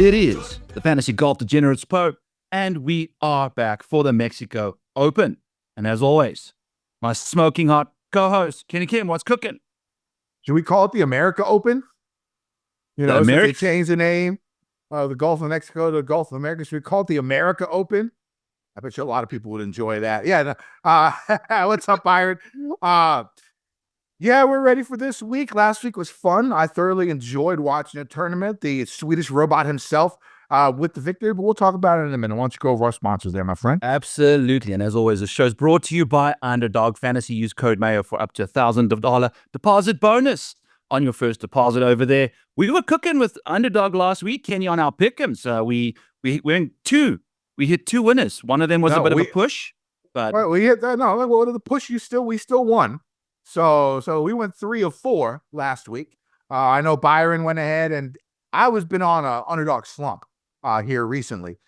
It is the Fantasy Golf Degenerates Pope, and we are back for the Mexico Open. And as always, my smoking hot co-host, Kenny Kim, what's cooking? Should we call it the America Open? You know, so they changed the name of the Gulf of Mexico to the Gulf of America. Should we call it the America Open? I bet you a lot of people would enjoy that. Yeah. What's up, Byron? Yeah, we're ready for this week. Last week was fun. I thoroughly enjoyed watching a tournament. The Swedish robot himself with the victory, but we'll talk about it in a minute. Why don't you go over our sponsors there, my friend? Absolutely. And as always, the show is brought to you by Underdog Fantasy. Use code Mayo for up to $1,000 deposit bonus on your first deposit over there. We were cooking with Underdog last week, Kenny, on our pick'ems. We went two. We hit two winners. One of them was a bit of a push, but we hit that. No, what the push? We still won. So we went 3 of 4 last week. I know Byron went ahead, and I was been on a underdog slump here recently,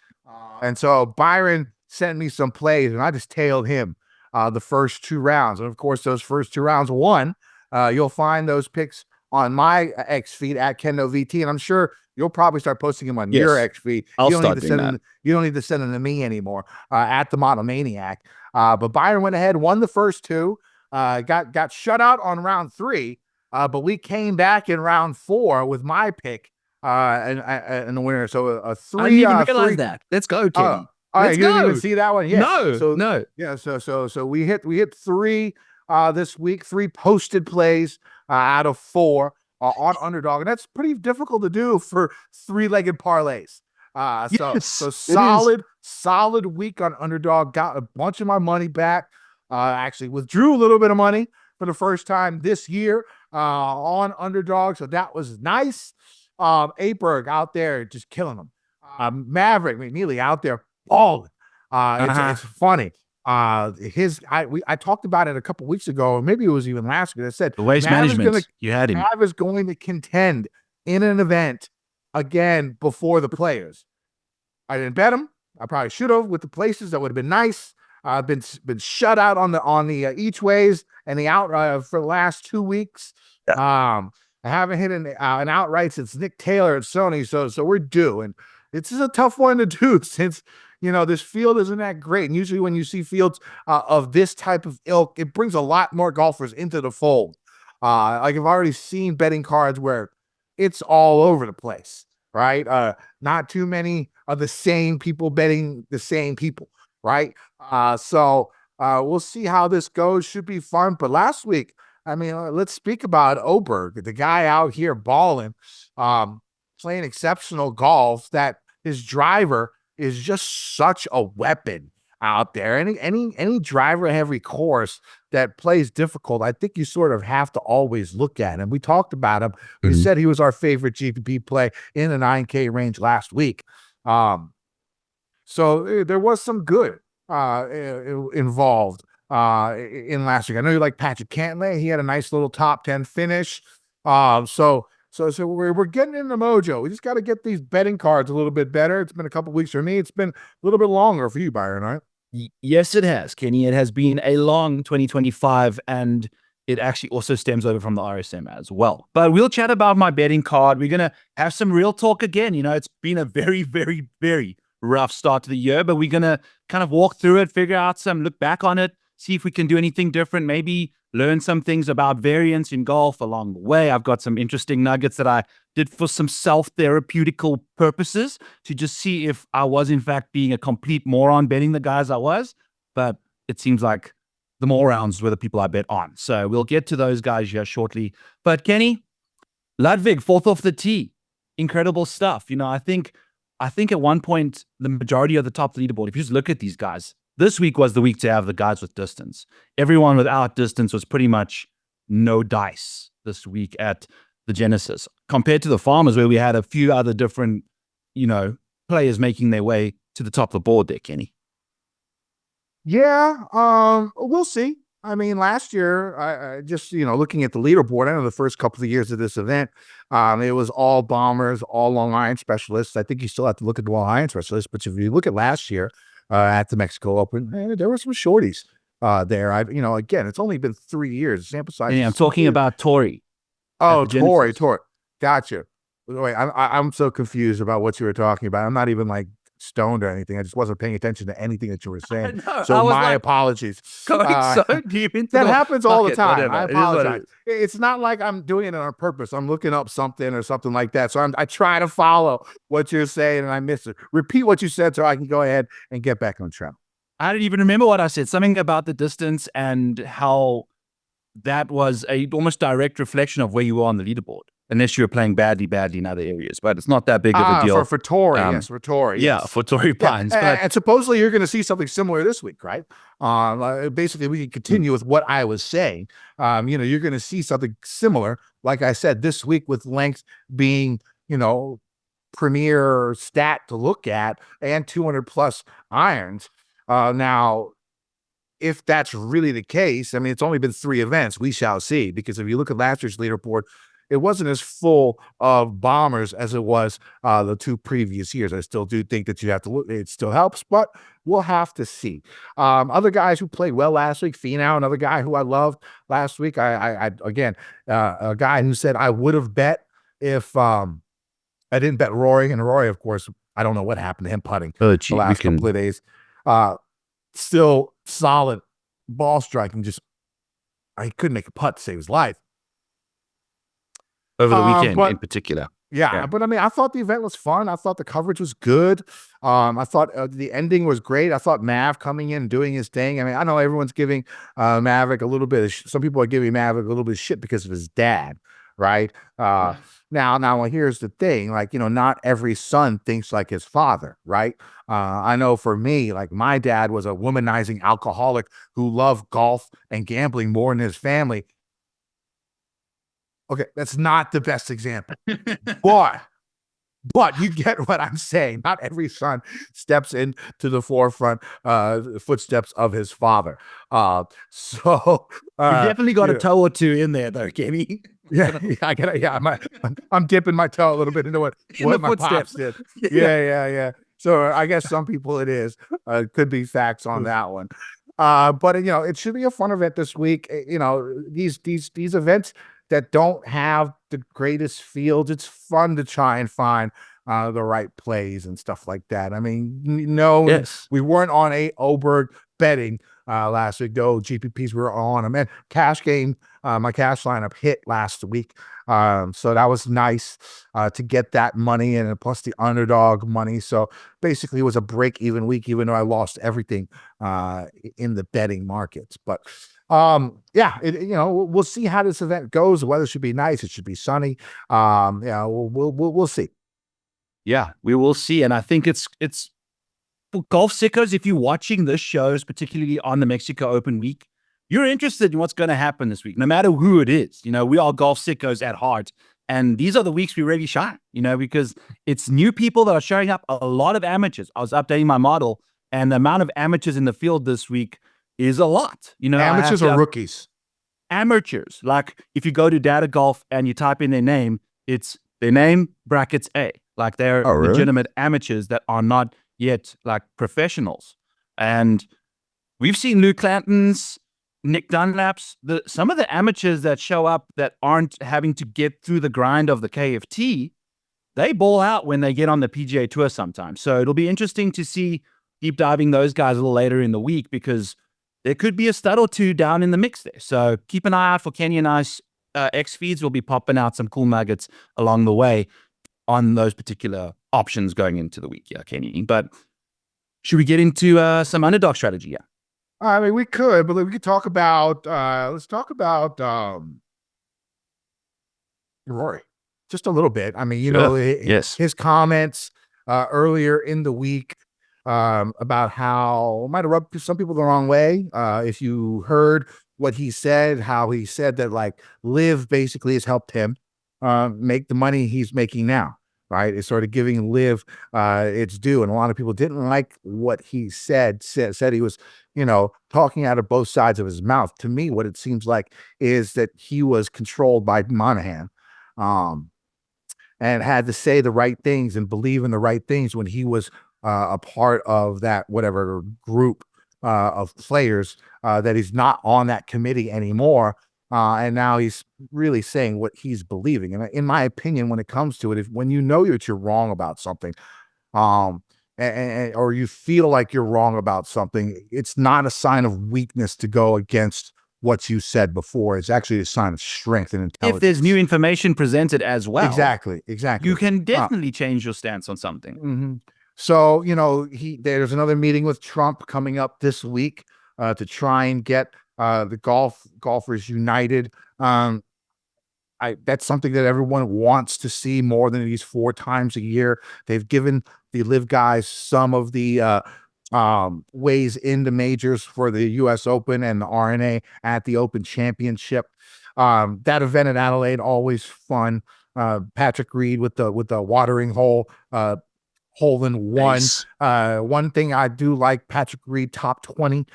and so Byron sent me some plays, and I just tailed him the first 2 rounds, and of course those first 2 rounds won. You'll find those picks on my X feed at KendoVT, and I'm sure you'll probably start posting them on your X feed. You don't need to send them to me anymore at the Model Maniac. But Byron went ahead, won the first 2. Got shut out on round 3, but we came back in round 4 with my pick and the winner. So a 3. I didn't even realize that. Let's go, Kenny. All right, you didn't even see that one? Yeah. No. Yeah. So we hit 3 this week. 3 posted plays out of 4 on Underdog, and that's pretty difficult to do for 3-legged parlays. So solid week on Underdog. Got a bunch of my money back. Actually withdrew a little bit of money for the first time this year on Underdog, so that was nice. Aberg out there just killing them. Maverick McNeely out there balling. It's funny. I talked about it a couple weeks ago, or maybe it was even last week. I said the waste management. You had him. Mav is going to contend in an event again before the Players. I didn't bet him. I probably should have with the places. That would have been nice. I've been shut out on the each ways and the out for the last 2 weeks. Yeah. I haven't hit an outright since Nick Taylor at Sony, so we're due. And this is a tough one to do since this field isn't that great. And usually when you see fields of this type of ilk, it brings a lot more golfers into the fold. Like I've already seen betting cards where it's all over the place, right? Not too many of the same people betting the same people. Right. So we'll see how this goes. Should be fun. But last week, I mean, let's speak about Oberg, the guy out here balling, playing exceptional golf, that his driver is just such a weapon out there. Any driver heavy course that plays difficult, I think you sort of have to always look at him. We talked about him. We said he was our favorite GPP play in the 9K range last week. So there was some good involved in last week. I know you like Patrick Cantlay. He had a nice little top 10 finish. So we're getting into mojo. We just got to get these betting cards a little bit better. It's been a couple weeks for me. It's been a little bit longer for you, Byron, right? Yes, it has, Kenny. It has been a long 2025, and it actually also stems over from the RSM as well. But we'll chat about my betting card. We're going to have some real talk again. It's been a very, very, very rough start to the year, but we're going to kind of walk through it, figure out look back on it, see if we can do anything different, maybe learn some things about variance in golf along the way. I've got some interesting nuggets that I did for some self-therapeutical purposes to just see if I was in fact being a complete moron betting the guys I was, but it seems like the more rounds were the people I bet on. So we'll get to those guys here shortly. But Kenny, Ludwig, 4th off the tee, incredible stuff. I think at one point, the majority of the top of the leaderboard, if you just look at these guys, this week was the week to have the guys with distance. Everyone without distance was pretty much no dice this week at the Genesis, compared to the Farmers, where we had a few other different, players making their way to the top of the board there, Kenny. Yeah, we'll see. I mean, last year, I just, looking at the leaderboard, I know the first couple of years of this event, it was all bombers, all long iron specialists. I think you still have to look at the long iron specialists, but if you look at last year at the Mexico Open, there were some shorties there. Again, it's only been 3 years. Sample size. Yeah, I'm talking about Torrey. Oh, Torrey. Gotcha. Wait, I'm so confused about what you were talking about. I'm not even like stoned or anything. I just wasn't paying attention to anything that you were saying. I So was my like apologies. going so deep into That the happens all the bucket, time. whatever. I It is what it apologize. is. It's not like I'm doing it on purpose. I'm looking up something or something like that. So I try to follow what you're saying and I miss it. Repeat what you said so I can go ahead and get back on track. I didn't even remember what I said. Something about the distance and how that was a almost direct reflection of where you were on the leaderboard, unless you were playing badly in other areas. But it's not that big of a deal. For Torrey, yes, for Torrey. Yeah, Yes. for Torrey Pines. Yeah. But And supposedly you're going to see something similar this week, right? Basically, we can continue with what I was saying. You're going to see something similar, like I said, this week with length being, premier stat to look at and 200 plus irons. Now, if that's really the case, I mean, it's only been 3 events. We shall see, because if you look at last year's leaderboard, it wasn't as full of bombers as it was the 2 previous years. I still do think that you have to look. It still helps, but we'll have to see. Other guys who played well last week, Finau, another guy who I loved last week. I again, a guy who said I would have bet if I didn't bet Rory, and Rory, of course, I don't know what happened to him putting the last couple of days. Still solid ball striking. Just I couldn't make a putt to save his life over the weekend in particular. Yeah, but I mean, I thought the event was fun. I thought the coverage was good. I thought the ending was great. I thought Mav coming in and doing his thing. I mean, I know everyone's giving Maverick a little bit of some people are giving Maverick a little bit of shit because of his dad, right? Now, here's the thing. Like, not every son thinks like his father, right? I know for me, like my dad was a womanizing alcoholic who loved golf and gambling more than his family. Okay, that's not the best example, but you get what I'm saying. Not every son steps into the forefront, footsteps of his father. So you definitely got a toe or two in there, though, Kenny. I'm dipping my toe a little bit into what my pops did. Yeah. So I guess some people it is. Could be facts on that one. But it should be a fun event this week. These events that don't have the greatest fields, it's fun to try and find the right plays and stuff like that. I mean, we weren't on a Oberg betting last week, though GPPs were on them. And cash game, my cash lineup hit last week. So that was nice to get that money and plus the underdog money. So basically it was a break-even week, even though I lost everything in the betting markets. But we'll see how this event goes. The weather should be nice. It should be sunny. We'll see. Yeah, we will see. And I think it's for golf sickos, if you're watching this shows, particularly on the Mexico Open week, you're interested in what's going to happen this week, no matter who it is. We are golf sickos at heart. And these are the weeks we really shine, because it's new people that are showing up, a lot of amateurs. I was updating my model, and the amount of amateurs in the field this week is a lot. Amateurs or rookies? Amateurs. Like if you go to Data Golf and you type in their name, it's their name brackets A. Like they're legitimate amateurs that are not yet like professionals. And we've seen Luke Clanton's, Nick Dunlap's, some of the amateurs that show up that aren't having to get through the grind of the KFT, they ball out when they get on the PGA Tour sometimes. So it'll be interesting to see deep diving those guys a little later in the week, because there could be a stud or two down in the mix there. So keep an eye out for Kenny and I's X feeds. We'll be popping out some cool nuggets along the way on those particular options going into the week. Yeah, Kenny. But should we get into some underdog strategy? Yeah. I mean, we could, but we could talk about, let's talk about Rory just a little bit. I mean, his comments earlier in the week about how it might have rubbed some people the wrong way. If you heard what he said, how he said that like Liv basically has helped him make the money he's making now, right? It's sort of giving Liv its due. And a lot of people didn't like what he said he was, talking out of both sides of his mouth. To me, what it seems like is that he was controlled by Monahan and had to say the right things and believe in the right things when he was a part of that whatever group of players that he's not on that committee anymore. And now he's really saying what he's believing. And in my opinion, when it comes to it, when you know that you're wrong about something, um, or you feel like you're wrong about something, it's not a sign of weakness to go against what you said before. It's actually a sign of strength and intelligence. If there's new information presented as well, exactly, you can definitely change your stance on something. Mm-hmm. So, there's another meeting with Trump coming up this week to try and get the golfers united. That's something that everyone wants to see more than these 4 times a year. They've given the live guys some of the ways into majors for the U.S. Open and the RNA at the Open Championship. That event in Adelaide, always fun. Patrick Reed with the watering hole. Hole in one. Nice. One thing I do like, Patrick Reed top 20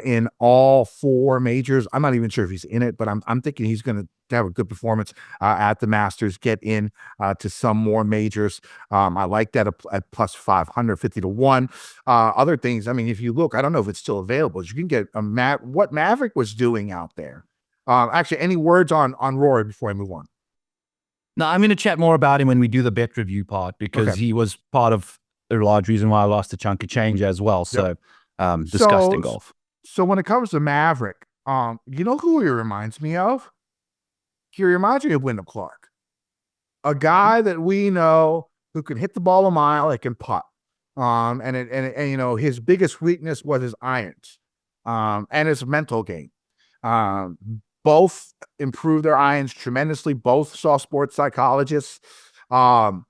in all 4 majors. I'm not even sure if he's in it, but I'm thinking he's going to have a good performance at the Masters, get in to some more majors. I like that at plus 500, 50 to 1. Other things, I mean, if you look, I don't know if it's still available. You can get what Maverick was doing out there. Actually, any words on Rory before I move on? No, I'm going to chat more about him when we do the bet review part, because he was part of the large reason why I lost a chunk of change as well. So, discussed in golf. So when it comes to Maverick, you know who he reminds me of? He reminds me of Wyndham Clark, a guy that we know who can hit the ball a mile, it can putt. And his biggest weakness was his irons, and his mental game. Both improved their irons tremendously. Both saw sports psychologists. And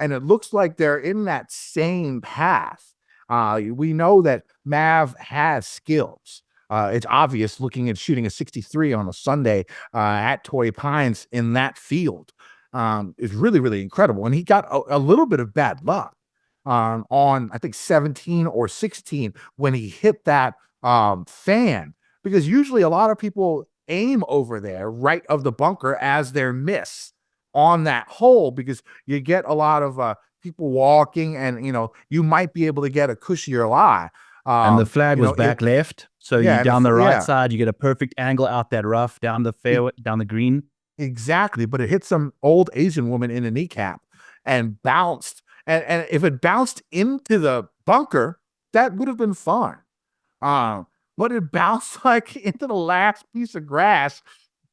it looks like they're in that same path. We know that Mav has skills. It's obvious looking at shooting a 63 on a Sunday at Torrey Pines in that field is really, really incredible. And he got a little bit of bad luck on, I think, 17 or 16 when he hit that fan, because usually a lot of people aim over there right of the bunker as their miss on that hole, because you get a lot of people walking, and you might be able to get a cushier lie. And the flag was back left, so you down the right side, you get a perfect angle out that rough down the fairway, down the green. Exactly, but it hit some old Asian woman in the kneecap and bounced. And if it bounced into the bunker, that would have been fun. But it bounced like into the last piece of grass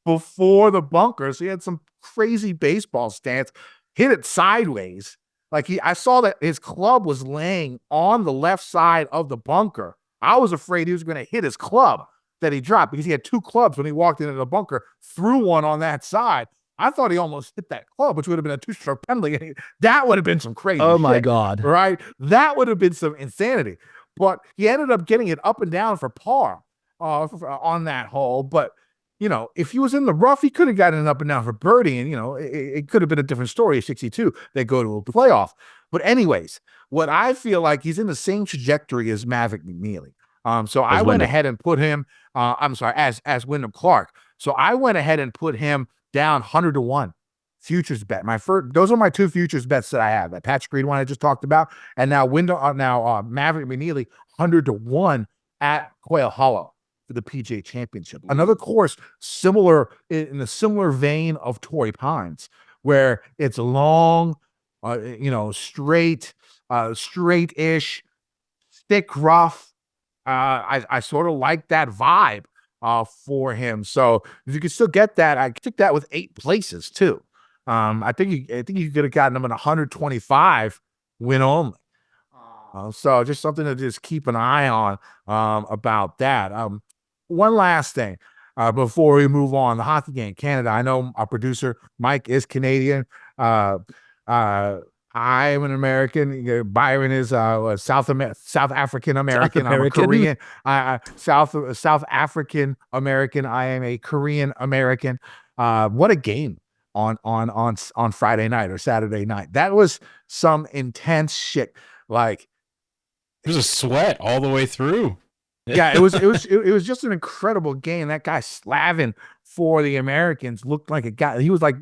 before the bunker. So he had some crazy baseball stance, hit it sideways. I saw that his club was laying on the left side of the bunker. I was afraid he was going to hit his club that he dropped, because he had 2 clubs when he walked into the bunker, threw one on that side. I thought he almost hit that club, which would have been a 2-stroke penalty. That would have been some crazy shit, my God. Right? That would have been some insanity. But he ended up getting it up and down for par on that hole. But, if he was in the rough, he could have gotten it up and down for birdie. And, it could have been a different story. 62, they go to a playoff. But anyways, what I feel like, he's in the same trajectory as Maverick McNeely. So I went ahead and put him, as Wyndham Clark. So I went ahead and put him down 100 to 1 futures bet. Those are my 2 futures bets that I have. That Patrick Reed one I just talked about, and now Maverick McNeely 100 to 1 at Quail Hollow for the PGA Championship. Another course similar in a similar vein of Torrey Pines, where it's long, straight-ish, thick rough. I sort of like that vibe for him. So if you can still get that, I took that with 8 places too. I think you could have gotten him at 125 win only. So just something to just keep an eye on about that. One last thing before we move on, the hockey game, Canada. I know our producer Mike is Canadian. I am an American. Byron is South African American. I'm a Korean. South African American. I am a Korean American. What a game on Friday night or Saturday night. That was some intense shit. Like, there's a sweat all the way through. Yeah, it was just an incredible game. That guy Slavin for the Americans looked like a guy. He was like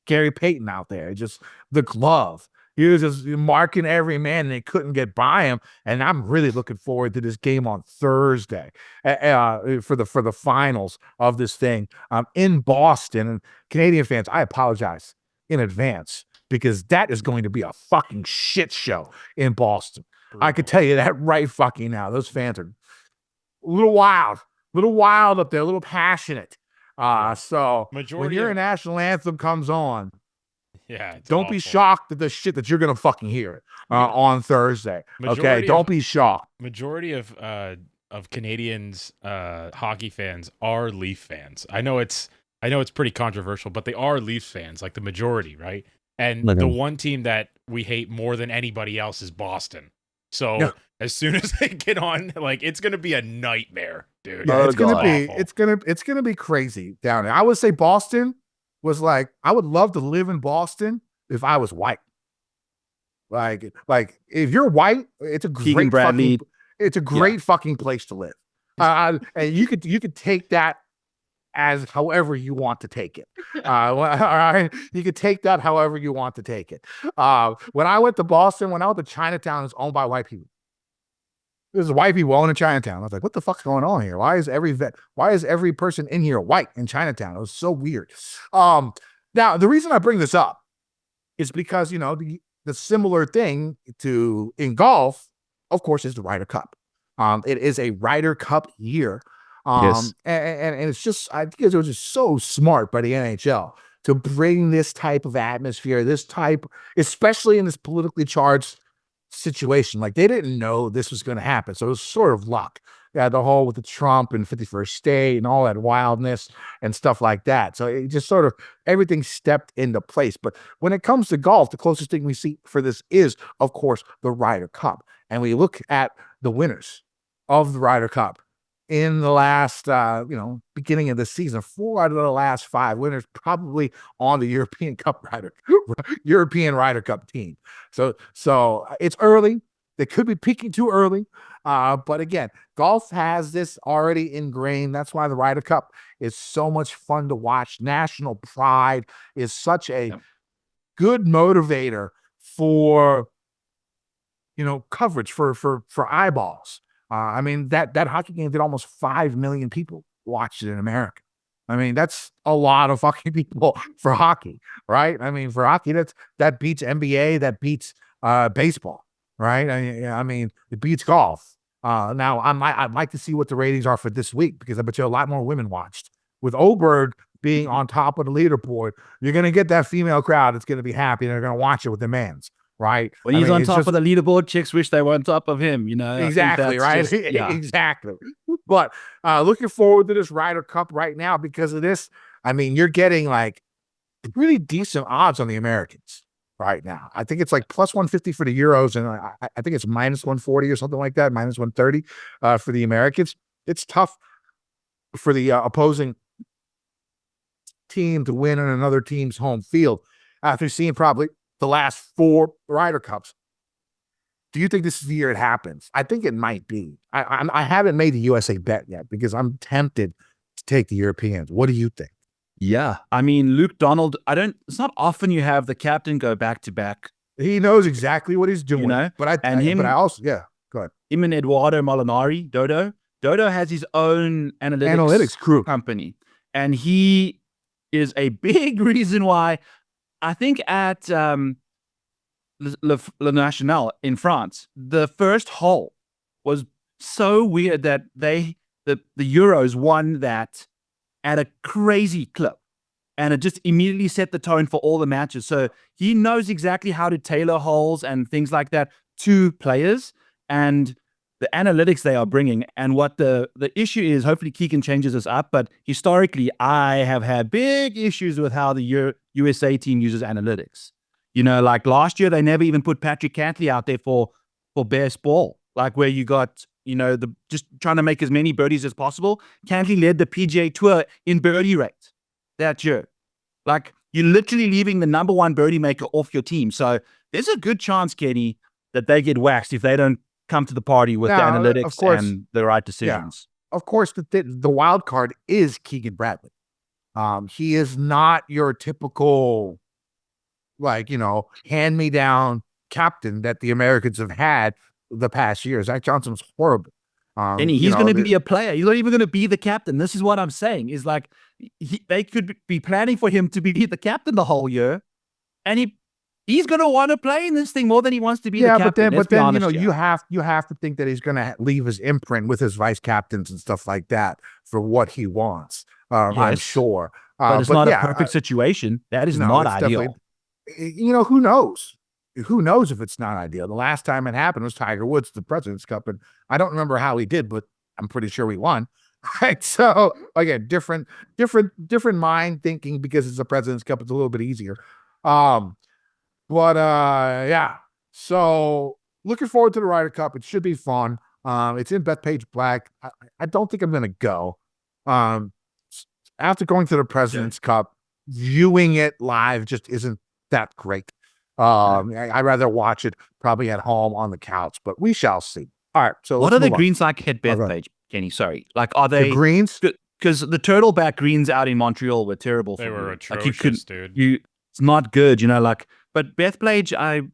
Gary Payton out there. Just the glove. He was just marking every man, and they couldn't get by him. And I'm really looking forward to this game on Thursday for the finals of this thing in Boston. And Canadian fans, I apologize in advance because that is going to be a fucking shit show in Boston. I could tell you that right fucking now. Those fans are a little wild up there, a little passionate. So when your national anthem comes on, don't be shocked at the shit that you're gonna fucking hear on Thursday. Okay, don't be shocked. Majority of Canadians hockey fans are Leaf fans. I know it's pretty controversial, but they are Leafs fans, like the majority, right? And the one team that we hate more than anybody else is Boston. So as soon as they get on, like, it's gonna be a nightmare, dude. Yeah, it's gonna be crazy down there. I would say Boston was like, I would love to live in Boston if I was white. Like if you're white, it's a great fucking place to live. And you could take that as however you want to take it. All right, you could take that however you want to take it. When I went to Boston, when I went to Chinatown, it's owned by white people. There's white people owning Chinatown. I was like, what the fuck's going on here? Why is every person in here white in Chinatown? It was so weird. Now the reason I bring this up is because, you know, the similar thing in golf, of course, is the Ryder Cup. It is a Ryder Cup year. And it's just, I think it was just so smart by the NHL to bring this type of atmosphere, especially in this politically charged situation. Like, they didn't know this was going to happen. So it was sort of luck. Yeah, the whole with the Trump and 51st State and all that wildness and stuff like that. So it just sort of, everything stepped into place. But when it comes to golf, the closest thing we see for this is, of course, the Ryder Cup. And we look at the winners of the Ryder Cup in the last, beginning of the season. 4 out of the last 5 winners probably on the European Ryder Cup team. So it's early. They could be peaking too early. But again, golf has this already ingrained. That's why the Ryder Cup is so much fun to watch. National pride is such a good motivator for, coverage for eyeballs. I mean, that hockey game did almost 5 million people watched it in America. I mean, that's a lot of fucking people for hockey, right? I mean, for hockey, that beats NBA, that beats baseball, right? I mean, it beats golf. Now, I'd like to see what the ratings are for this week, because I bet you a lot more women watched. With Oberg being on top of the leaderboard, you're going to get that female crowd that's going to be happy, and they're going to watch it with their mans. Right. When he's on top of the leaderboard, chicks wish they were on top of him, Exactly, right? Exactly. But looking forward to this Ryder Cup right now because of this. I mean, you're getting like really decent odds on the Americans right now. I think it's like plus 150 for the Euros, and I think it's minus 140 or something like that, minus 130 for the Americans. It's tough for the opposing team to win on another team's home field after seeing probably the last 4 Ryder Cups. Do you think this is the year it happens? I think it might be. I haven't made the USA bet yet because I'm tempted to take the Europeans. What do you think? Yeah. I mean, Luke Donald, it's not often you have the captain go back to back. He knows exactly what he's doing. Go ahead. Him and Eduardo Molinari, Dodo has his own analytics crew company. And he is a big reason why I think at Le National in France, the first hole was so weird that the Euros won that at a crazy clip. And it just immediately set the tone for all the matches. So he knows exactly how to tailor holes and things like that to players and the analytics they are bringing. And what the issue is, hopefully Keegan changes this up, but historically, I have had big issues with how the USA team uses analytics. Like last year, they never even put Patrick Cantley out there for best ball, like where you got, just trying to make as many birdies as possible. Cantley led the PGA Tour in birdie rate that year. Like, you're literally leaving the number 1 birdie maker off your team. So there's a good chance, Kenny, that they get waxed if they don't come to the party with the analytics and the right decisions. Yeah. Of course, the wild card is Keegan Bradley. He is not your typical, hand-me-down captain that the Americans have had the past year. Zach Johnson's horrible. And he's going to be a player. He's not even going to be the captain. This is what I'm saying. Is like they could be planning for him to be the captain the whole year, and he's going to want to play in this thing more than he wants to be the captain. But then you have to think that he's going to leave his imprint with his vice captains and stuff like that for what he wants. I'm sure, but it's not a perfect situation. That is not ideal. Who knows? Who knows if it's not ideal? The last time it happened was Tiger Woods, the President's Cup, and I don't remember how he did, but I'm pretty sure we won. Right? So again, different mind thinking because it's a President's Cup. It's a little bit easier. So looking forward to the Ryder Cup. It should be fun. It's in Bethpage Black. I don't think I'm going to go. After going to the President's Cup, viewing it live just isn't that great. I'd rather watch it probably at home on the couch, but we shall see. All right. So what are the greens like at Bethpage, Kenny? Sorry. Like, are they the greens? Because the turtleback greens out in Montreal were terrible. They were atrocious, dude. It's not good, but Bethpage,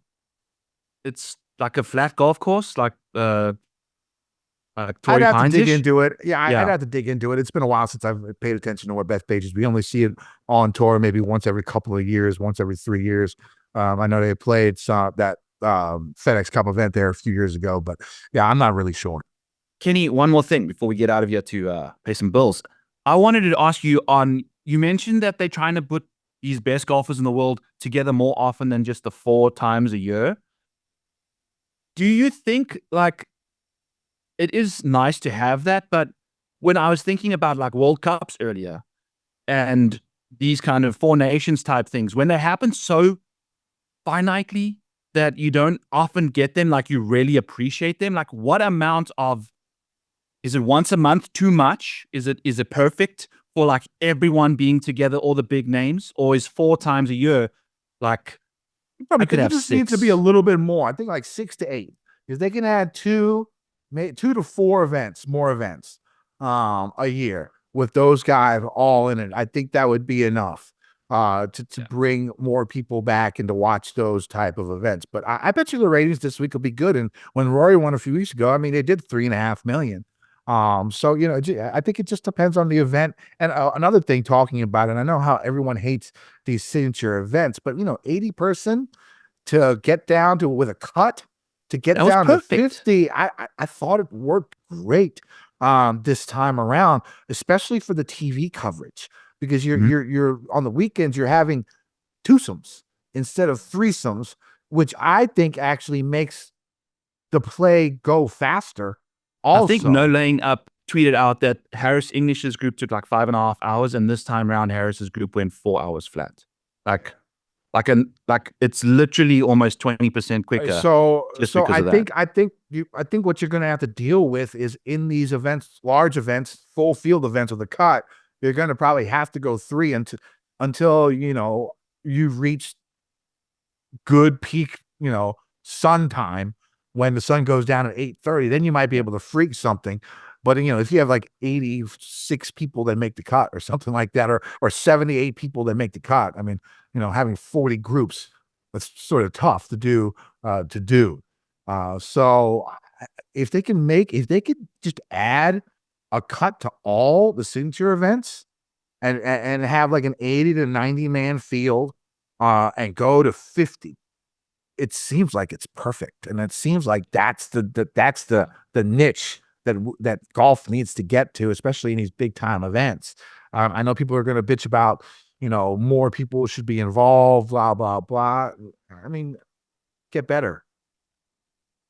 it's like a flat golf course, like Torrey I'd have Pines-ish? to dig into it. I'd have to dig into it. It's been a while since I've paid attention to where Bethpage is. We only see it on tour maybe once every couple of years, once every 3 years. I know they played that FedEx Cup event there a few years ago, but I'm not really sure. Kenny, one more thing before we get out of here to pay some bills. I wanted to ask you you mentioned that they're trying to put these best golfers in the world together more often than just the 4 times a year. Do you think like it is nice to have that? But when I was thinking about like World Cups earlier and these kind of 4 nations type things, when they happen so finitely that you don't often get them, like you really appreciate them, like what amount of, is it once a month too much? Is it perfect for like everyone being together, all the big names, or is 4 times a year like probably could have 6? Needs to be a little bit more. I think like 6 to 8, because they can add 2 to 4 more events a year with those guys all in it. I think that would be enough to bring more people back and to watch those type of events. But I bet you the ratings this week will be good. And when Rory won a few weeks ago, I mean, they did 3.5 million. So, I think it just depends on the event. And another thing talking about it, I know how everyone hates these signature events, but 80 person to get down to with a cut to get down to 50. I thought it worked great this time around, especially for the TV coverage, because you're on the weekends, you're having twosomes instead of threesomes, which I think actually makes the play go faster. Also, I think No Laying Up tweeted out that Harris English's group took like 5.5 hours, and this time around Harris's group went 4 hours flat. Like it's literally almost 20% quicker. So I think what you're going to have to deal with is in these events, large events, full field events with a cut, you're going to probably have to go 3 until you've reached good peak sun time. When the sun goes down at 8:30, then you might be able to freak something. But if you have like 86 people that make the cut or something like that, or 78 people that make the cut, I mean, having 40 groups, that's sort of tough to do. So if they could just add a cut to all the signature events and have like an 80 to 90 man field and go to 50. It seems like it's perfect, and it seems like that's the niche that golf needs to get to, especially in these big time events. I know people are going to bitch about more people should be involved, blah blah blah. I mean, get better.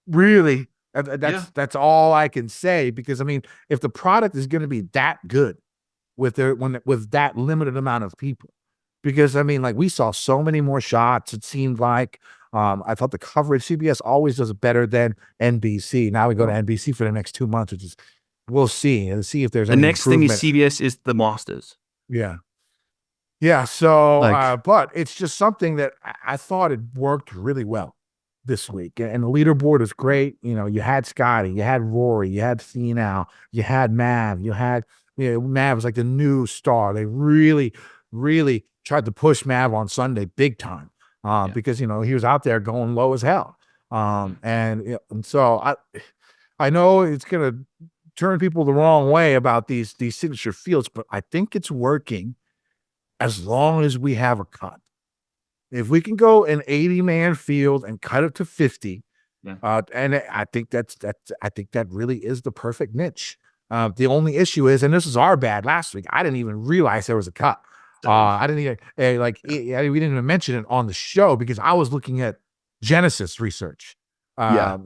Really, that's all I can say, because I mean, if the product is going to be that good with that limited amount of people, because I mean, like we saw so many more shots. It seemed like. I thought the coverage, CBS always does it better than NBC. Now we go to NBC for the next 2 months, which is, we'll see and see if there's any next thing is CBS is the Masters. Yeah. So, but it's just something that I thought it worked really well this week, and the leaderboard is great. You had Scotty, you had Rory, you had Finau, you had Mav, Mav was like the new star. They really, really tried to push Mav on Sunday big time. because he was out there going low as hell. And so I know it's gonna turn people the wrong way about these signature fields, but I think it's working as long as we have a cut. If we can go an 80-man field and cut it to 50, and I think that really is the perfect niche. The only issue is, and this is our bad last week, I didn't even realize there was a cut. I didn't even we didn't even mention it on the show because I was looking at Genesis research. I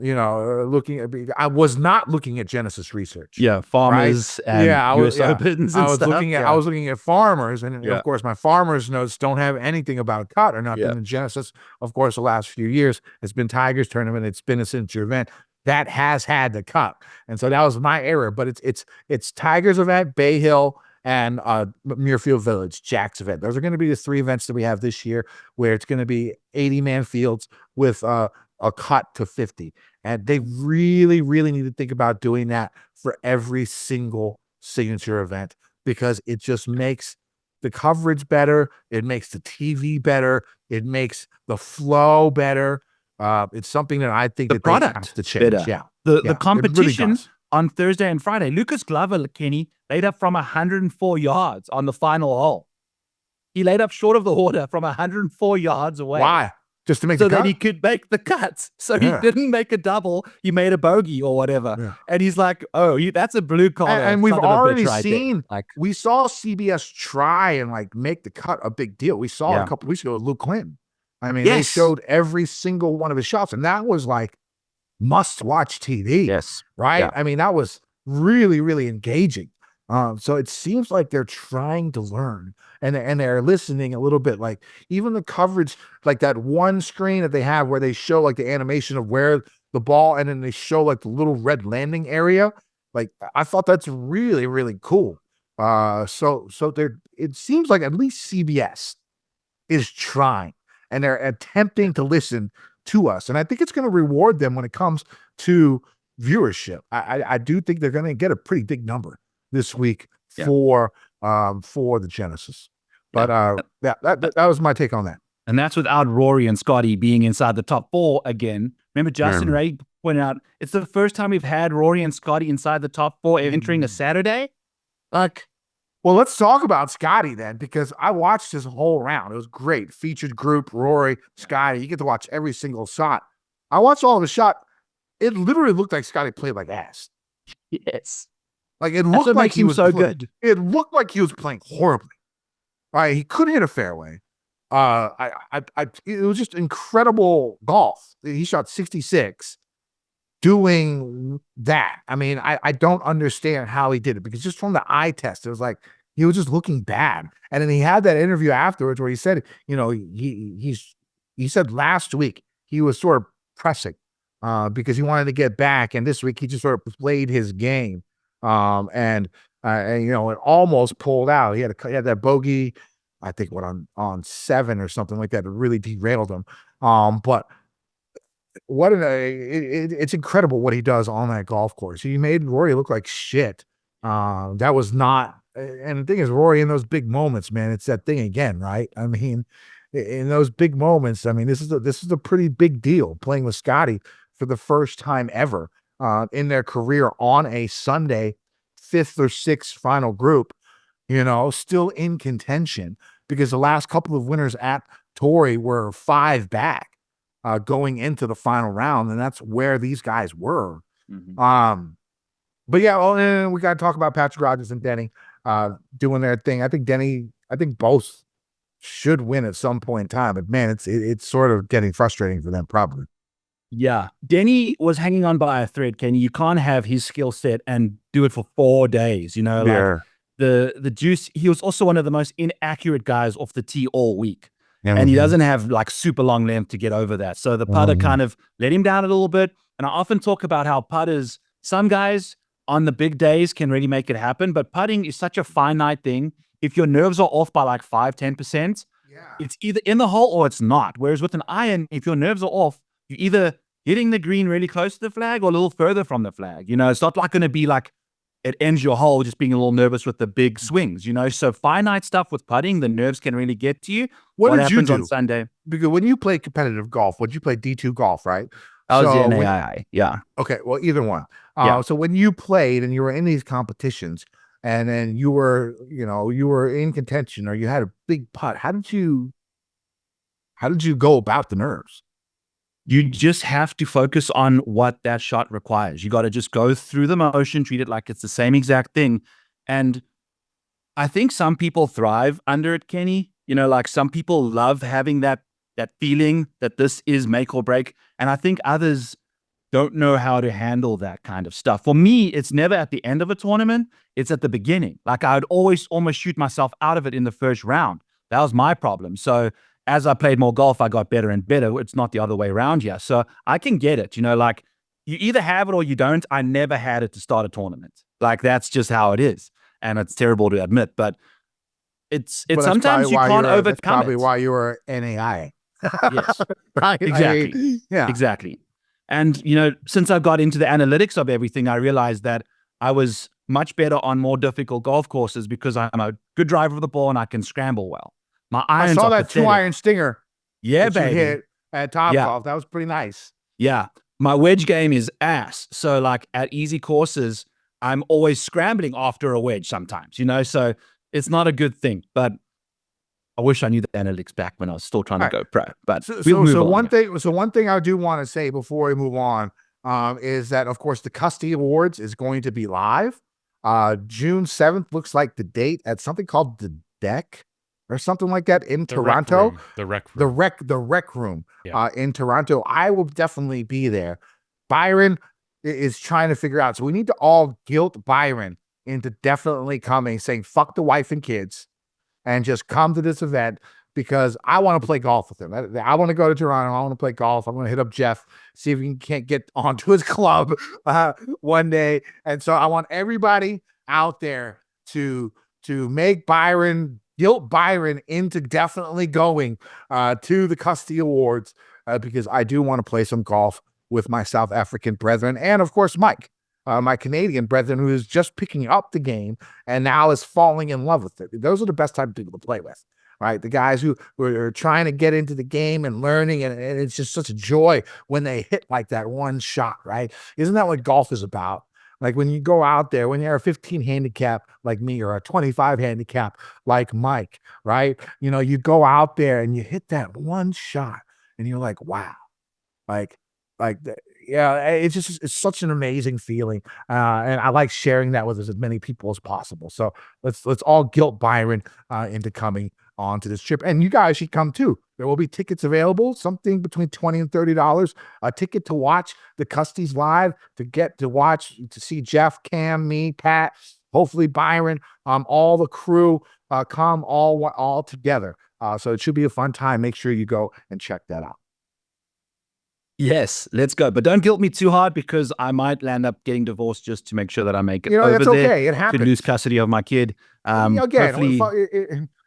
was not looking at Genesis research. Farmers and US Opens and stuff. I was looking at Farmers, and of course my Farmers notes don't have anything about a cut or nothing. In Genesis, of course, the last few years it's been Tigers tournament, it's been a signature event that has had the cut, and so that was my error. But it's Tigers event, Bay Hill, and Muirfield Village, Jack's event. Those are going to be the 3 events that we have this year, where it's going to be 80-man fields with a cut to 50. And they really, really need to think about doing that for every single signature event, because it just makes the coverage better. It makes the TV better. It makes the flow better. It's something that I think the that product has to change. Better. The competition really on Thursday and Friday. Lucas Glover, Kenny, laid up from 104 yards on the final hole. He laid up short of the water from 104 yards away. Why? Just to make so the cut? that he could make the cuts. So he didn't make a double. He made a bogey or whatever. And he's like, that's a blue collar. And we've already seen, we saw CBS try and make the cut a big deal. We saw a couple weeks ago with Luke Clinton. I mean, they showed every single one of his shots, and that was must-watch TV. Yes. Right? Yeah. I mean, that was really, really engaging. So it seems like they're trying to learn, and they're listening a little bit. Even the coverage, that one screen that they have where they show the animation of where the ball, and then they show the little red landing area. I thought that's really, really cool. So it seems like at least CBS is trying, and they're attempting to listen to us. And I think it's going to reward them when it comes to viewership. I do think they're going to get a pretty big number this week for the Genesis. But that was my take on that. And that's without Rory and Scotty being inside the top 4 again. Remember, Justin Ray pointed out, it's the first time we've had Rory and Scotty inside the top 4 entering a Saturday. Well, let's talk about Scotty then, because I watched his whole round. It was great. Featured group, Rory, Scotty. You get to watch every single shot. I watched all of his shot. It literally looked like Scotty played like ass. Yes. It looked like he was so good. It looked like he was playing horribly. Right? He couldn't hit a fairway. It was just incredible golf. He shot 66 doing that. I mean, I don't understand how he did it, because just from the eye test, it was he was just looking bad. And then he had that interview afterwards where he said, he said last week he was sort of pressing because he wanted to get back, and this week he just sort of played his game. And it almost pulled out. He had that bogey, I think on 7 or something like that. It really derailed him. But it's incredible what he does on that golf course. He made Rory look like shit. That was not, and the thing is, Rory, in those big moments, man, it's that thing again, right? I mean, in those big moments, I mean, this is a pretty big deal, playing with Scotty for the first time ever in their career on a Sunday, 5th or 6th final group, still in contention, because the last couple of winners at Torrey were 5 back going into the final round, and that's where these guys were. But and we got to talk about Patrick Rogers and Denny doing their thing. I think both should win at some point in time, but man, it's sort of getting frustrating for them, probably. Yeah. Denny was hanging on by a thread, Kenny. You can't have his skill set and do it for 4 days, the juice. He was also one of the most inaccurate guys off the tee all week. And he doesn't have super long length to get over that. So the putter kind of let him down a little bit. And I often talk about how putters, some guys on the big days can really make it happen, but putting is such a finite thing. If your nerves are off by 5-10%, it's either in the hole or it's not. Whereas with an iron, if your nerves are off, you're either hitting the green really close to the flag or a little further from the flag. It's not going to be it ends your hole just being a little nervous with the big swings, you know? So finite stuff with putting, the nerves can really get to you. What did happens you on do? Sunday? Because when you play competitive golf, would you play D2 golf, right? I was So in when- AII, yeah. Okay, well, either one. Yeah. So when you played and you were in these competitions, and then you were in contention, or you had a big putt, how did you go about the nerves? You just have to focus on what that shot requires. You got to just go through the motion, treat it like it's the same exact thing. And I think some people thrive under it, Kenny. You know, like some people love having that feeling that this is make or break. And I think others don't know how to handle that kind of stuff. For me, it's never at the end of a tournament. It's at the beginning. Like I would always almost shoot myself out of it in the first round. That was my problem. So as I played more golf, I got better and better. It's not the other way around here. So I can get it. You know, like you either have it or you don't. I never had it to start a tournament. Like that's just how it is. And it's terrible to admit, but it's sometimes you can't overcome that's probably it. why you were NAI. Yes, right. exactly. Yeah. Exactly. And, you know, since I got into the analytics of everything, I realized that I was much better on more difficult golf courses because I'm a good driver of the ball and I can scramble well. My irons I saw are that pathetic. 2-iron stinger. Yeah, that you baby. hit at Top Yeah. Golf. That was pretty nice. Yeah. My wedge game is ass. So like at easy courses, I'm always scrambling after a wedge sometimes, you know, so it's not a good thing. But I wish I knew the analytics back when I was still trying to go pro. But we'll move on. One thing I do want to say before we move on is that, of course, the Custody Awards is going to be live. June 7th looks like the date at something called the Deck or something like that in Toronto. The rec room Yeah. In Toronto. I will definitely be there. Byron is trying to figure out. So we need to all guilt Byron into definitely coming, saying, fuck the wife and kids, and just come to this event because I want to play golf with him. I want to go to Toronto. I want to play golf. I'm going to hit up Jeff, see if he can't get onto his club one day. And so I want everybody out there to make Byron, guilt Byron into definitely going to the Custody Awards because I do want to play some golf with my South African brethren. And of course, Mike, my Canadian brethren, who is just picking up the game and now is falling in love with it. Those are the best type of people to play with, right? The guys who are trying to get into the game and learning, and it's just such a joy when they hit like that one shot, right? Isn't that what golf is about? Like when you go out there, when you're a 15 handicap like me or a 25 handicap like Mike, right? You know, you go out there and you hit that one shot and you're like, wow, yeah, it's such an amazing feeling, and I like sharing that with as many people as possible. So let's all guilt Byron into coming onto this trip, and you guys should come too. There will be tickets available, something between $20 and $30. A ticket to watch the Custodies live, to see Jeff, Cam, me, Pat, hopefully Byron, all the crew come all together. So it should be a fun time. Make sure you go and check that out. Yes, let's go. But don't guilt me too hard because I might land up getting divorced just to make sure that I make it over that's there. Okay. It happens. To lose custody of my kid. Again,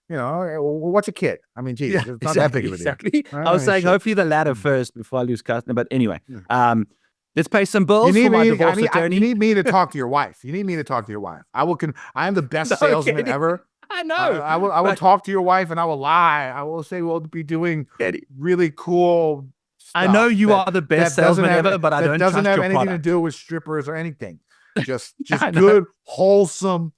what's a kid? I mean, geez, it's not that big of a deal. Exactly. I was saying hopefully the latter first before I lose custody. But anyway, let's pay some bills for my divorce attorney. You need me to talk to your wife. I am the best salesman ever. I know. I will talk to your wife and I will lie. I will say we'll be doing really cool I know you are the best salesman ever, but I don't trust your product. Doesn't have anything to do with strippers or anything. Just good, wholesome,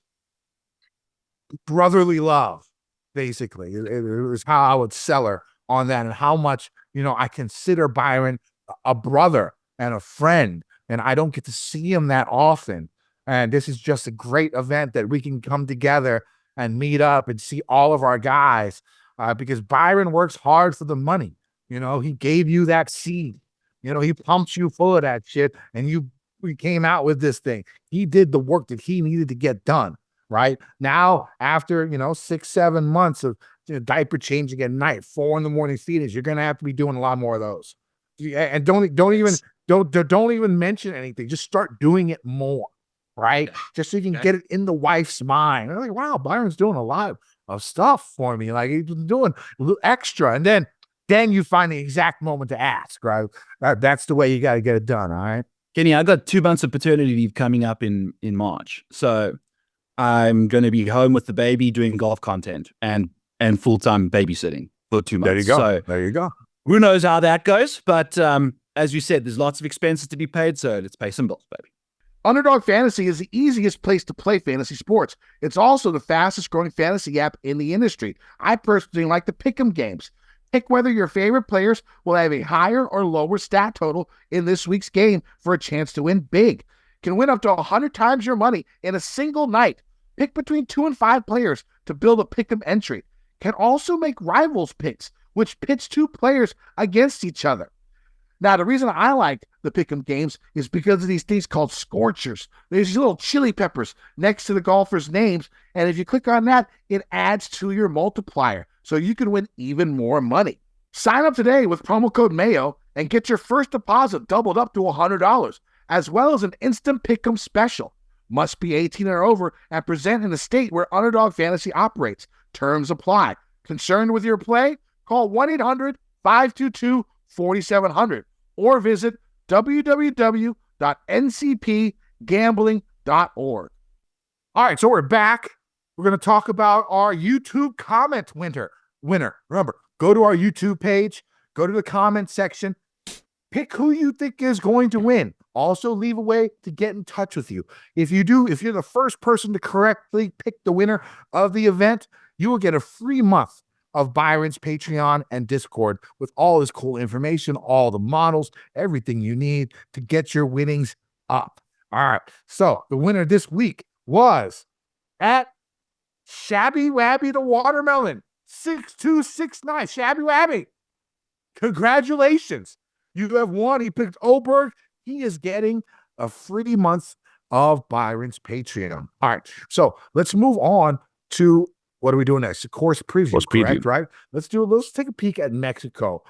brotherly love, basically. It is how I would sell her on that, and how much, I consider Byron a brother and a friend, and I don't get to see him that often. And this is just a great event that we can come together and meet up and see all of our guys, because Byron works hard for the money. He gave you that seed. He pumped you full of that shit, and we came out with this thing. He did the work that he needed to get done. Right now, after 6-7 months of diaper changing at night, 4 a.m. feedings, you're gonna have to be doing a lot more of those. And don't even mention anything. Just start doing it more. Right, just so you can get it in the wife's mind. They're like, wow, Byron's doing a lot of stuff for me. Like he's doing a little extra, and then you find the exact moment to ask, right? That's the way you got to get it done, all right? Kenny, I got 2 months of paternity leave coming up in March. So I'm going to be home with the baby doing golf content and full-time babysitting for 2 months. There you go. So there you go. who knows how that goes? But as you said, there's lots of expenses to be paid. So let's pay some bills, baby. Underdog Fantasy is the easiest place to play fantasy sports. It's also the fastest growing fantasy app in the industry. I personally like the pick'em games. Pick whether your favorite players will have a higher or lower stat total in this week's game for a chance to win big. Can win up to 100 times your money in a single night. Pick between 2 and 5 players to build a pick'em entry. Can also make rivals picks, which pits 2 players against each other. Now, the reason I like the pick'em games is because of these things called scorchers. There's these little chili peppers next to the golfers' names, and if you click on that, it adds to your multiplier, so you can win even more money. Sign up today with promo code Mayo and get your first deposit doubled up to $100, as well as an instant pick'em special. Must be 18 or over and present in the state where Underdog Fantasy operates. Terms apply. Concerned with your play? Call 1-800-522-4700 or visit www.ncpgambling.org. All right, so we're back. We're going to talk about our YouTube comment winner. Remember, go to our YouTube page, go to the comment section, pick who you think is going to win. Also, leave a way to get in touch with you. If you're the first person to correctly pick the winner of the event, you will get a free month of Byron's Patreon and Discord with all his cool information, all the models, everything you need to get your winnings up. All right, so the winner this week was at Shabby Wabby the Watermelon, 6269. Shabby Wabby, congratulations. You have won. He picked Oberg. He is getting a free month of Byron's Patreon. All right, so let's move on to what are we doing next? The course preview, correct, right? Let's take a peek at Mexico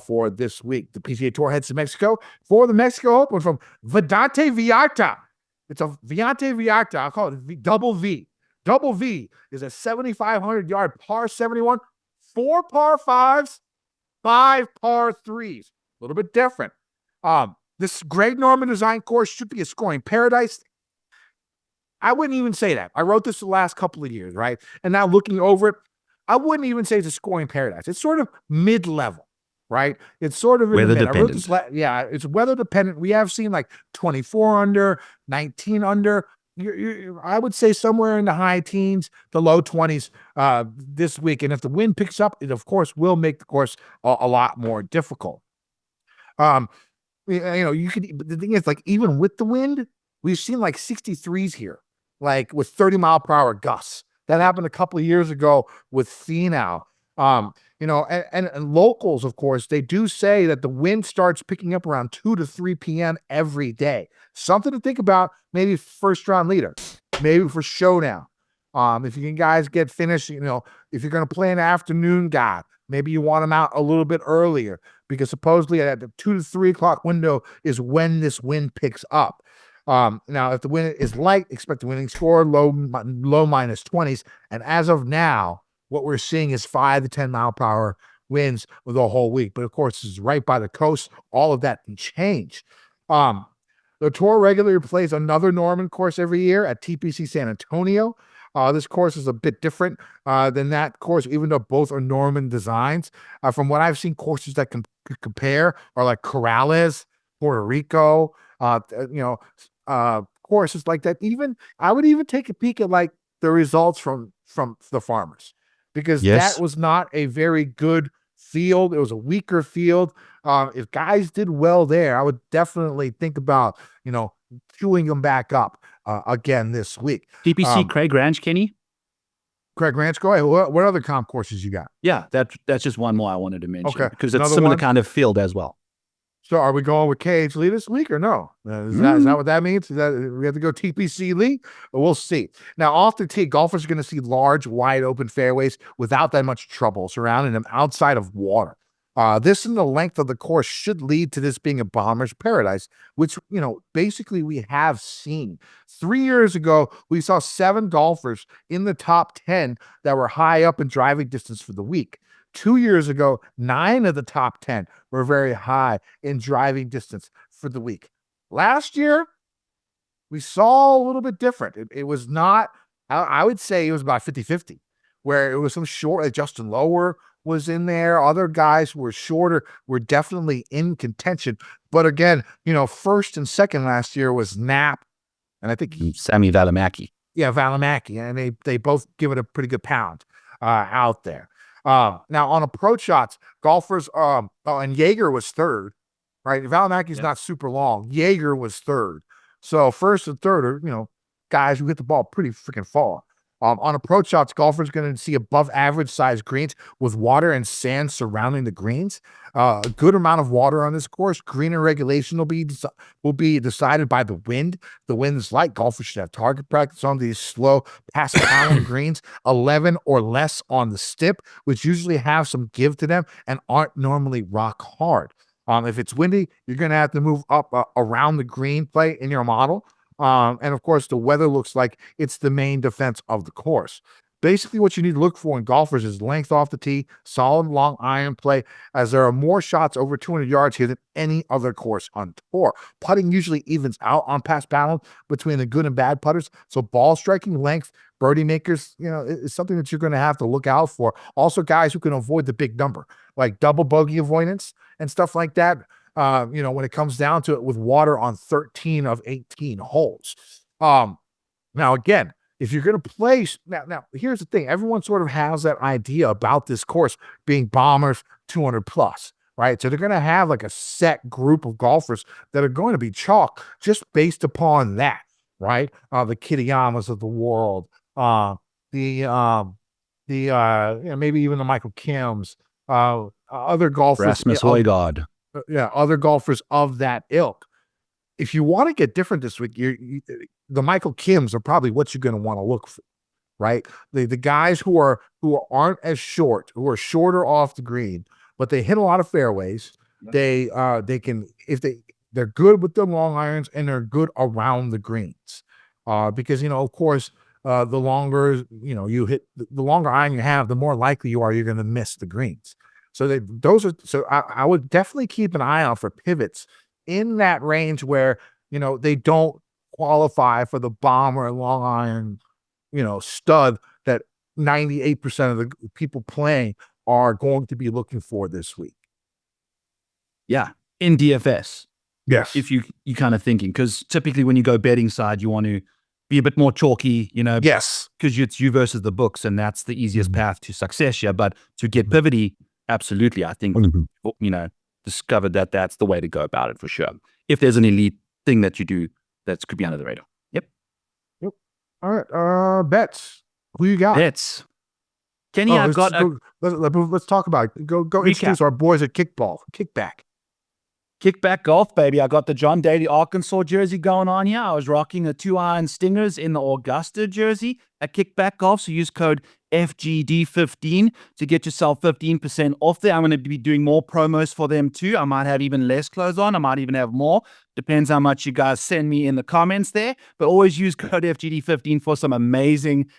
for this week. The PGA Tour heads to Mexico for the Mexico Open from Vidanta. It's a Vidanta Viata. I'll call it double V. Double V is a 7,500-yard par 71, 4 par 5s, 5 par 3s. A little bit different. This Greg Norman design course should be a scoring paradise. I wouldn't even say that. I wrote this the last couple of years, right? And now looking over it, I wouldn't even say it's a scoring paradise. It's sort of mid-level, right? It's sort of weather dependent. It's weather dependent. We have seen like 24 under, 19 under. I would say somewhere in the high teens, the low 20s this week. And if the wind picks up, it of course will make the course a lot more difficult. The thing is, like, even with the wind, we've seen like 63s here, like with 30-mile-per-hour gusts. That happened a couple of years ago with Finau. And locals, of course, they do say that the wind starts picking up around 2 to 3 p.m. every day. Something to think about, maybe first-round leader, maybe for showdown. If you can guys get finished, if you're going to play an afternoon guy, maybe you want them out a little bit earlier because supposedly at the 2 to 3 o'clock window is when this wind picks up. Now, if the wind is light, expect the winning score, low minus 20s. And as of now, what we're seeing is 5 to 10 mile per hour winds the whole week. But of course, this is right by the coast. All of that can change. The tour regularly plays another Norman course every year at TPC San Antonio. This course is a bit different than that course, even though both are Norman designs. From what I've seen, courses that can compare are like Corrales, Puerto Rico, courses like that. I would even take a peek at like the results from the Farmers, because that was not a very good field. It was a weaker field. If guys did well there, I would definitely think about queuing them back up again this week. TPC Craig Ranch, Kenny. Craig Ranch, go ahead. What other comp courses you got? Yeah, that's just one more I wanted to mention. Okay, because it's similar kind of field as well. So are we going with KH Lee this week or no? Is that what that means? Is that we have to go TPC Lee? We'll see. Now, off the tee, golfers are going to see large, wide open fairways without that much trouble surrounding them outside of water. This and the length of the course should lead to this being a bomber's paradise, which, basically we have seen. 3 years ago, we saw 7 golfers in the top 10 that were high up in driving distance for the week. 2 years ago, 9 of the top 10 were very high in driving distance for the week. Last year, we saw a little bit different. It was not, I would say it was about 50-50, where it was some short, Justin Lower was in there. Other guys who were shorter were definitely in contention. But again, first and second last year was Knapp, and I think Sami Välimäki. Yeah, Välimäki, and they both give it a pretty good pound out there. Now on approach shots, golfers, and Jaeger was third, right? Välimäki's not super long. Jaeger was third. So first and third are, guys who hit the ball pretty freaking far. On approach shots, golfers going to see above average size greens with water and sand surrounding the greens. A good amount of water on this course. Greener regulation will be decided by the wind. The wind is light. Golfers should have target practice on these slow pass paddling greens, 11 or less on the stip, which usually have some give to them and aren't normally rock hard. If it's windy, you're going to have to move up around the green play in your model. And of course, the weather looks like it's the main defense of the course. Basically, what you need to look for in golfers is length off the tee, solid long iron play, as there are more shots over 200 yards here than any other course on tour. Putting usually evens out on pass battle between the good and bad putters. So ball striking, length, birdie makers, is something that you're going to have to look out for. Also, guys who can avoid the big number, like double bogey avoidance and stuff like that. When it comes down to it, with water on 13 of 18 holes. Now, again, if you're going to play, now here's the thing. Everyone sort of has that idea about this course being bombers 200 plus, right? So they're going to have like a set group of golfers that are going to be chalk just based upon that, right? The Kitayamas of the world, maybe even the Michael Kims, other golfers. Rasmus Højgaard. Other golfers of that ilk. If you want to get different this week, the Michael Kims are probably what you're going to want to look for, right? The guys who aren't as short, who are shorter off the green, but they hit a lot of fairways. They can, they're good with the long irons and they're good around the greens, because of course the longer you hit, the longer iron you have, the more likely you're going to miss the greens. So I would definitely keep an eye out for pivots in that range where, they don't qualify for the bomber and long iron, stud that 98% of the people playing are going to be looking for this week. Yeah. In DFS. Yes. If you kind of thinking, because typically when you go betting side, you want to be a bit more chalky, Yes. Because it's you versus the books, and that's the easiest path to success. Yeah. But to get pivoty, absolutely. I think, discovered that that's the way to go about it for sure. If there's an elite thing that you do that could be under the radar. Yep. All right. Bets. Who you got? Bets. Kenny, I've got. Let's talk about it. Go introduce our boys at Kickback. Kickback Golf, baby. I got the John Daly Arkansas jersey going on here. I was rocking the 2-iron Stingers in the Augusta jersey at Kickback Golf. So use code FGD15 to get yourself 15% off there. I'm going to be doing more promos for them too. I might have even less clothes on. I might even have more. Depends how much you guys send me in the comments there. But always use code FGD15 for some amazing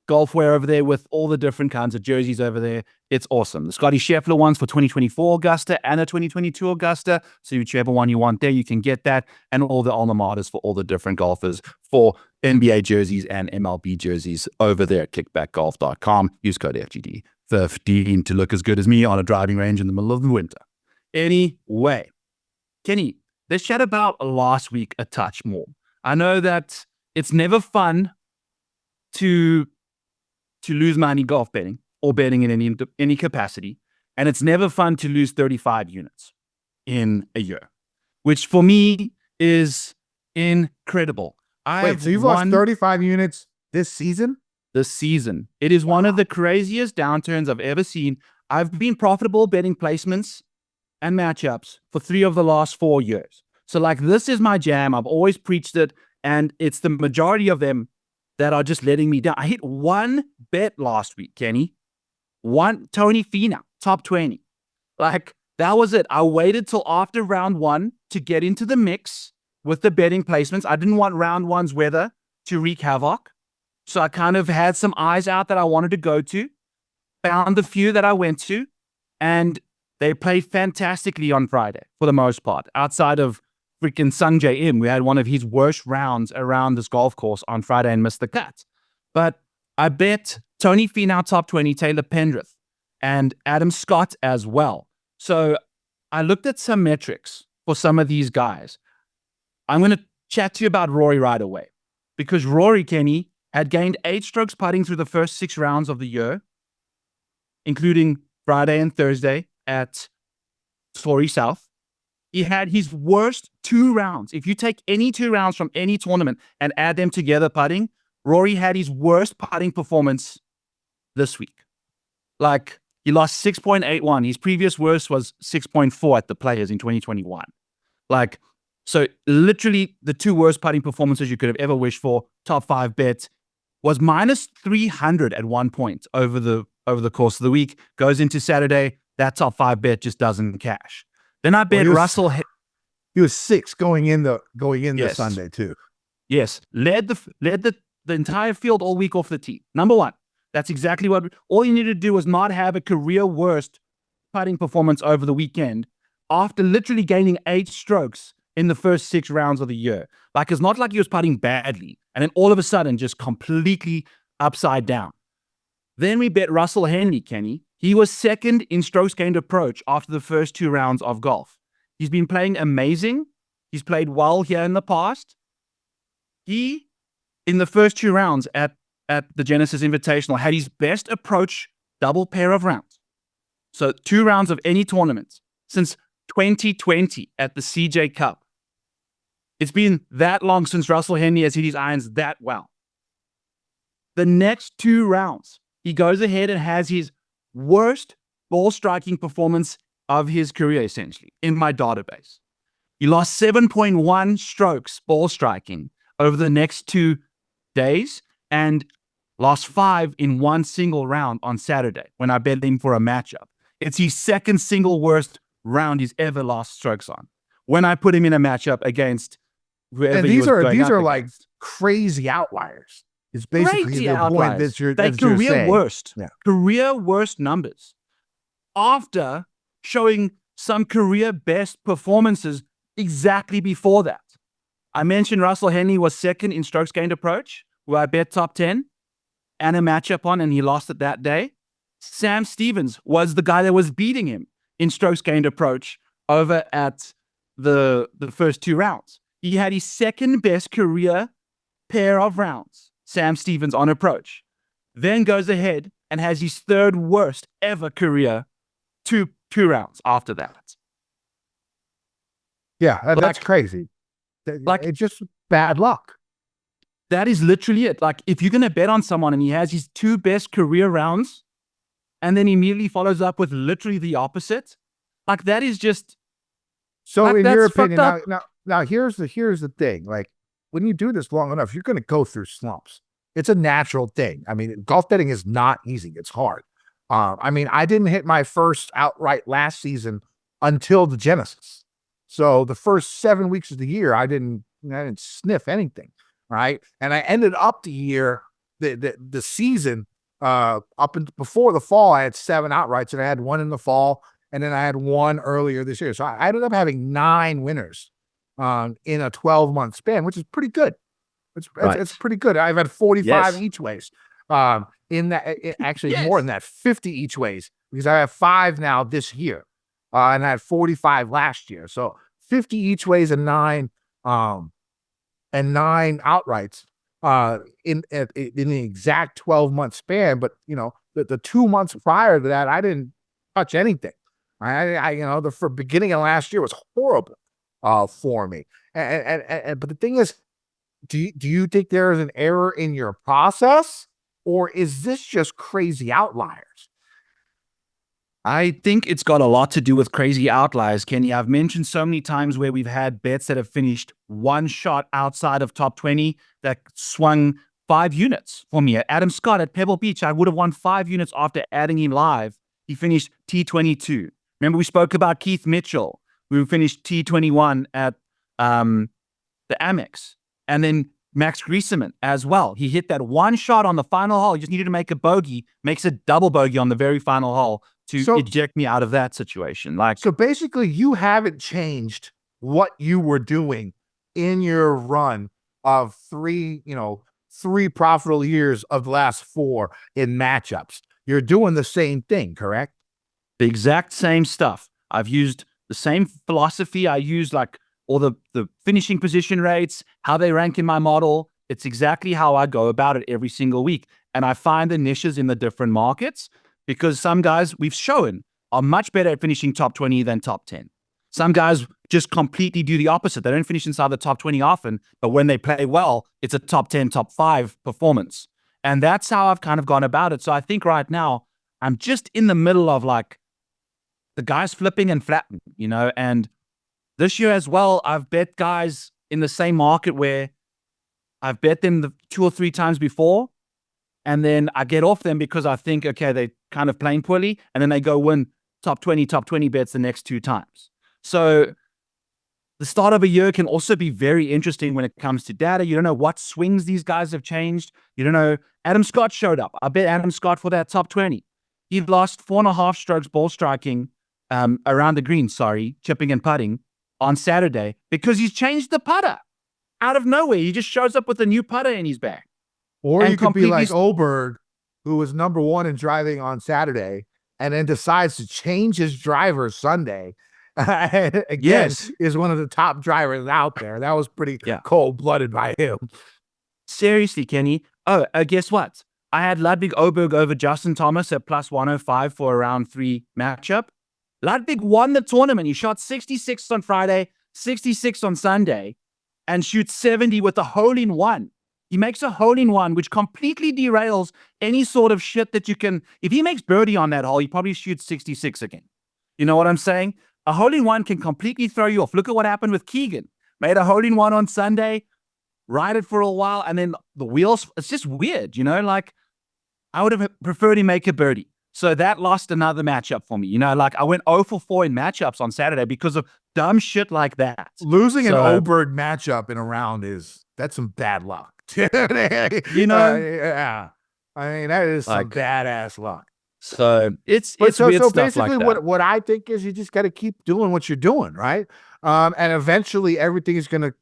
golf wear over there with all the different kinds of jerseys over there. It's awesome. The Scotty Scheffler ones for 2024 Augusta and the 2022 Augusta. So whichever one you want there, you can get that. And all the alma maters for all the different golfers for NBA jerseys and MLB jerseys over there at kickbackgolf.com. Use code FGD15 to look as good as me on a driving range in the middle of the winter. Anyway, Kenny, let's chat about last week a touch more. I know that it's never fun to lose money golf betting or betting in any capacity. And it's never fun to lose 35 units in a year, which for me is incredible. So you've lost 35 units this season? This season. It is one of the craziest downturns I've ever seen. I've been profitable betting placements and matchups for 3 of the last 4 years. So this is my jam. I've always preached it. And it's the majority of them that are just letting me down. I hit one bet last week, Kenny. One Tony Finau, top 20. That was it. I waited till after round 1 to get into the mix with the betting placements. I didn't want round 1's weather to wreak havoc. So I kind of had some eyes out that I wanted to go to, found the few that I went to, and they played fantastically on Friday for the most part, outside of freaking Sungjae Im. We had one of his worst rounds around this golf course on Friday and missed the cut. But I bet Tony Finau top 20, Taylor Pendrith, and Adam Scott as well. So I looked at some metrics for some of these guys. I'm going to chat to you about Rory right away, because Rory, Kenny, had gained 8 strokes putting through the first 6 rounds of the year, including Friday and Thursday at Torrey South. He had his worst 2 rounds. If you take any 2 rounds from any tournament and add them together putting, Rory had his worst putting performance this week. Like, he lost 6.81. His previous worst was 6.4 at the Players in 2021. Like, so literally the 2 worst putting performances you could have ever wished for. Top 5 bet was minus 300 at one point over the course of the week. Goes into Saturday, that top 5 bet just doesn't cash. Then I bet Russell. He was 6 going in the Yes. Sunday too. Yes, led the entire field all week off the tee. Number 1. That's exactly what all you need to do was not have a career worst putting performance over the weekend after literally gaining 8 strokes in the first 6 rounds of the year. Like, it's not like he was putting badly and then all of a sudden just completely upside down. Then we bet Russell Henley, Kenny. He was 2nd in strokes gained approach after the first 2 rounds of golf. He's been playing amazing. He's played well here in the past. He, in the first 2 rounds at the Genesis Invitational, had his best approach double pair of rounds. So 2 rounds of any tournament since 2020 at the CJ Cup. It's been that long since Russell Henley has hit his irons that well. The next 2 rounds, he goes ahead and has his worst ball striking performance of his career, essentially, in my database. He lost 7.1 strokes ball striking over the next 2 days and lost 5 in one single round on Saturday when I bet him for a matchup. It's his 2nd single worst round he's ever lost strokes on when I put him in a matchup against whoever. And these are like crazy outliers. It's basically crazy the outliers. point that you're, they that you're career saying. worst, Yeah. career worst numbers after showing some career best performances exactly before that. I mentioned Russell Henley was 2nd in strokes gained approach, where I bet top 10 and a matchup on, and he lost it that day. Sam Stevens was the guy that was beating him in strokes gained approach over at the first 2 rounds. He had his 2nd best career pair of rounds, Sam Stevens on approach. Then goes ahead and has his 3rd worst ever career 2 rounds after that. Yeah, that's crazy. Like, it's just bad luck. That is literally it. Like, if you're going to bet on someone and he has his 2 best career rounds and then immediately follows up with literally the opposite, like, that is just... So like, in your that's fucked opinion, up. now here's the thing. Like, when you do this long enough, you're going to go through slumps. It's a natural thing. I mean, golf betting is not easy. It's hard. I mean, I didn't hit my first outright last season until the Genesis. So the first 7 weeks of the year, I didn't sniff anything, right? And I ended up the year, the season, before the fall, I had 7 outrights, and I had 1 in the fall, and then I had 1 earlier this year. So I ended up having 9 winners in a 12-month span, which is pretty good. It's pretty good. I've had 45 each ways. In that, actually more than that, 50 each ways, because I have 5 now this year, and I had 45 last year. So 50 each ways and 9 outrights in the exact 12-month span. But the 2 months prior to that, I didn't touch anything. The beginning of last year was horrible for me. But the thing is, do you think there is an error in your process, or is this just crazy outliers? I think it's got a lot to do with crazy outliers, Kenny. I've mentioned so many times where we've had bets that have finished 1 shot outside of top 20 that swung 5 units for me. Adam Scott at Pebble Beach, I would have won 5 units after adding him live. He finished T22. Remember, we spoke about Keith Mitchell, who finished T21 at the Amex. And then Max Griesemann as well. He hit that 1 shot on the final hole. He just needed to make a bogey, makes a double bogey on the very final hole to eject me out of that situation. So basically, you haven't changed what you were doing in your run of three profitable years of the last 4 in matchups. You're doing the same thing, correct? The exact same stuff. I've used the same philosophy. I use like all the finishing position rates, how they rank in my model. It's exactly how I go about it every single week. And I find the niches in the different markets because some guys we've shown are much better at finishing top 20 than top 10. Some guys just completely do the opposite. They don't finish inside the top 20 often, but when they play well, it's a top 10, top 5 performance. And that's how I've kind of gone about it. So I think right now I'm just in the middle of like the guys flipping and flapping, and this year as well, I've bet guys in the same market where I've bet them 2 or 3 times before, and then I get off them because I think, okay, they're kind of playing poorly, and then they go win top 20 bets the next 2 times. So the start of a year can also be very interesting when it comes to data. You don't know what swings these guys have changed. You don't know. Adam Scott showed up. I bet Adam Scott for that top 20. He lost 4.5 strokes ball striking around the green, chipping and putting on Saturday because he's changed the putter out of nowhere. He just shows up with a new putter in his bag. Or you could be like Oberg, who was number 1 in driving on Saturday and then decides to change his driver Sunday. Again, is one of the top drivers out there. That was pretty cold-blooded by him. Seriously, Kenny. Oh, guess what? I had Ludwig Oberg over Justin Thomas at plus 105 for a round 3 matchup. Ludwig won the tournament. He shot 66 on Friday, 66 on Sunday, and shoots 70 with a hole-in-one. He makes a hole-in-one, which completely derails any sort of shit that you can... If he makes birdie on that hole, he probably shoots 66 again. You know what I'm saying? A hole-in-one can completely throw you off. Look at what happened with Keegan. Made a hole-in-one on Sunday, ride it for a while, and then the wheels... It's just weird, Like, I would have preferred him make a birdie. So that lost another matchup for me. Like I went 0 for 4 in matchups on Saturday because of dumb shit like that. Losing an Oberg matchup in a round that's some bad luck. Yeah. I mean, that is some badass luck. So it's weird stuff basically like that. What I think is you just got to keep doing what you're doing, right? And eventually everything is going to,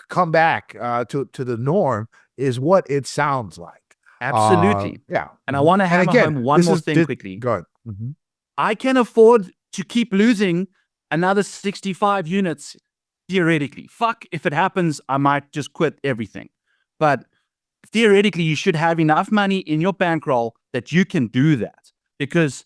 come back to the norm is what it sounds like. Absolutely. Yeah. And I want to hammer home one more thing quickly. Go ahead. Mm-hmm. I can afford to keep losing another 65 units theoretically. Fuck, if it happens, I might just quit everything. But theoretically, you should have enough money in your bankroll that you can do that. Because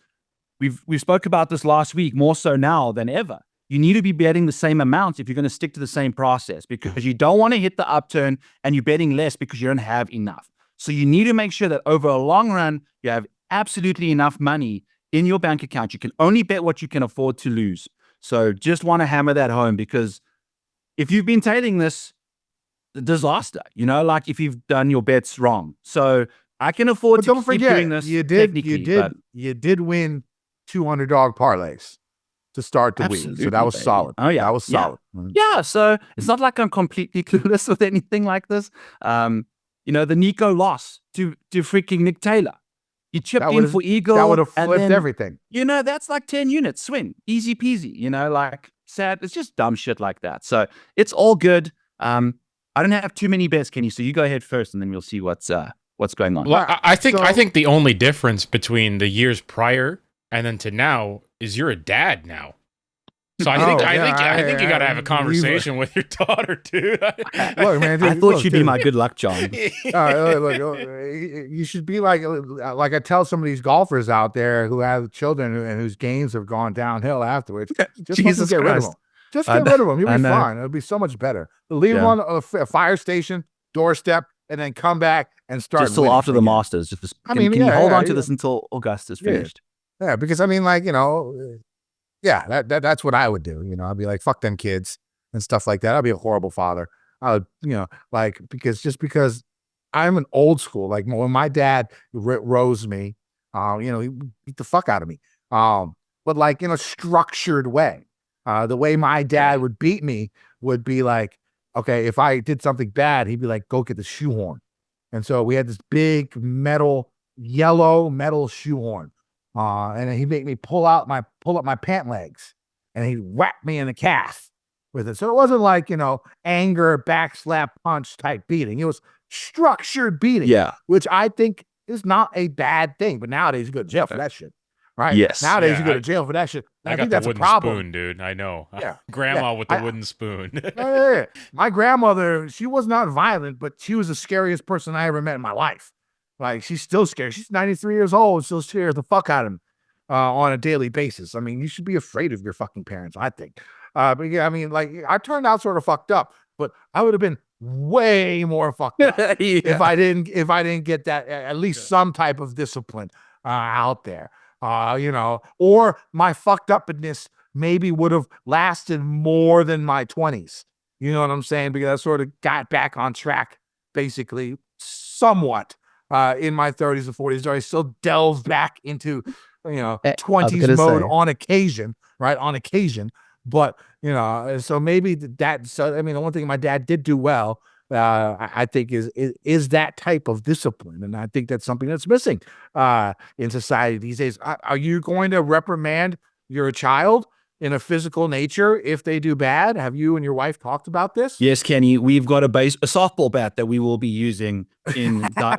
we spoke about this last week, more so now than ever. You need to be betting the same amount if you're going to stick to the same process, because you don't want to hit the upturn and you're betting less because you don't have enough. So you need to make sure that over a long run, you have absolutely enough money in your bank account. You can only bet what you can afford to lose. So just want to hammer that home, because if you've been tailing this, disaster, like if you've done your bets wrong. So I can afford to keep doing this. You did win 2 underdog parlays to start the week. So that was solid. Oh yeah. That was solid. Yeah. So it's not like I'm completely clueless with anything like this. The Nico loss to freaking Nick Taylor. You chipped in for Eagle. That would have flipped everything. That's like 10 units. Swing. Easy peasy. Like sad. It's just dumb shit like that. So it's all good. I don't have too many bets, Kenny. So you go ahead first, and then we'll see what's going on. Well, I think the only difference between the years prior and then to now is you're a dad now. So I think you got to have a conversation with your daughter, dude. Look, man. I thought she'd be my good luck charm. Look, you should be like I tell some of these golfers out there who have children and whose games have gone downhill afterwards. Just get rid of them. Just get rid of them. You'll be fine. It'll be so much better. Leave them on a fire station doorstep, and then come back and start. Just till after the Masters. Can you hold on to this until August is finished? Yeah, because yeah, that's what I would do. I'd be like, fuck them kids and stuff like that. I'd be a horrible father. I would, because I'm an old school. Like when my dad rose me, he beat the fuck out of me. But like in a structured way. The way my dad would beat me would be like, okay, if I did something bad, he'd be like, go get the shoehorn. And so we had this big yellow metal shoehorn. And then he'd make me pull up my pant legs, and he'd whack me in the calf. with it. So it wasn't like, anger, backslap, punch type beating. It was structured beating, Yeah. which I think is not a bad thing. But nowadays you go to jail for that shit. Right? Yes. Nowadays Yeah, you go to jail for that shit. I I got think the that's a wooden problem. spoon, dude. I know. Yeah. Grandma Yeah. with the wooden spoon. Yeah. My grandmother, she was not violent, but she was the scariest person I ever met in my life. Like, she's still scary. She's 93 years old, still scares the fuck out of him on a daily basis. I mean, you should be afraid of your fucking parents, I think. But yeah, I mean, like, I turned out sort of fucked up, but I would have been way more fucked up if I didn't get that, at least some type of discipline out there. Or my fucked upness maybe would have lasted more than my 20s. You know what I'm saying? Because I sort of got back on track, basically, somewhat, in my 30s and 40s. I still delve back into, 20s mode on occasion, right? On occasion. But, so maybe the one thing my dad did do well, I think is that type of discipline. And I think that's something that's missing in society these days. Are you going to reprimand your child in a physical nature if they do bad? Have you and your wife talked about this? Yes, Kenny. We've got a softball bat that we will be using in. I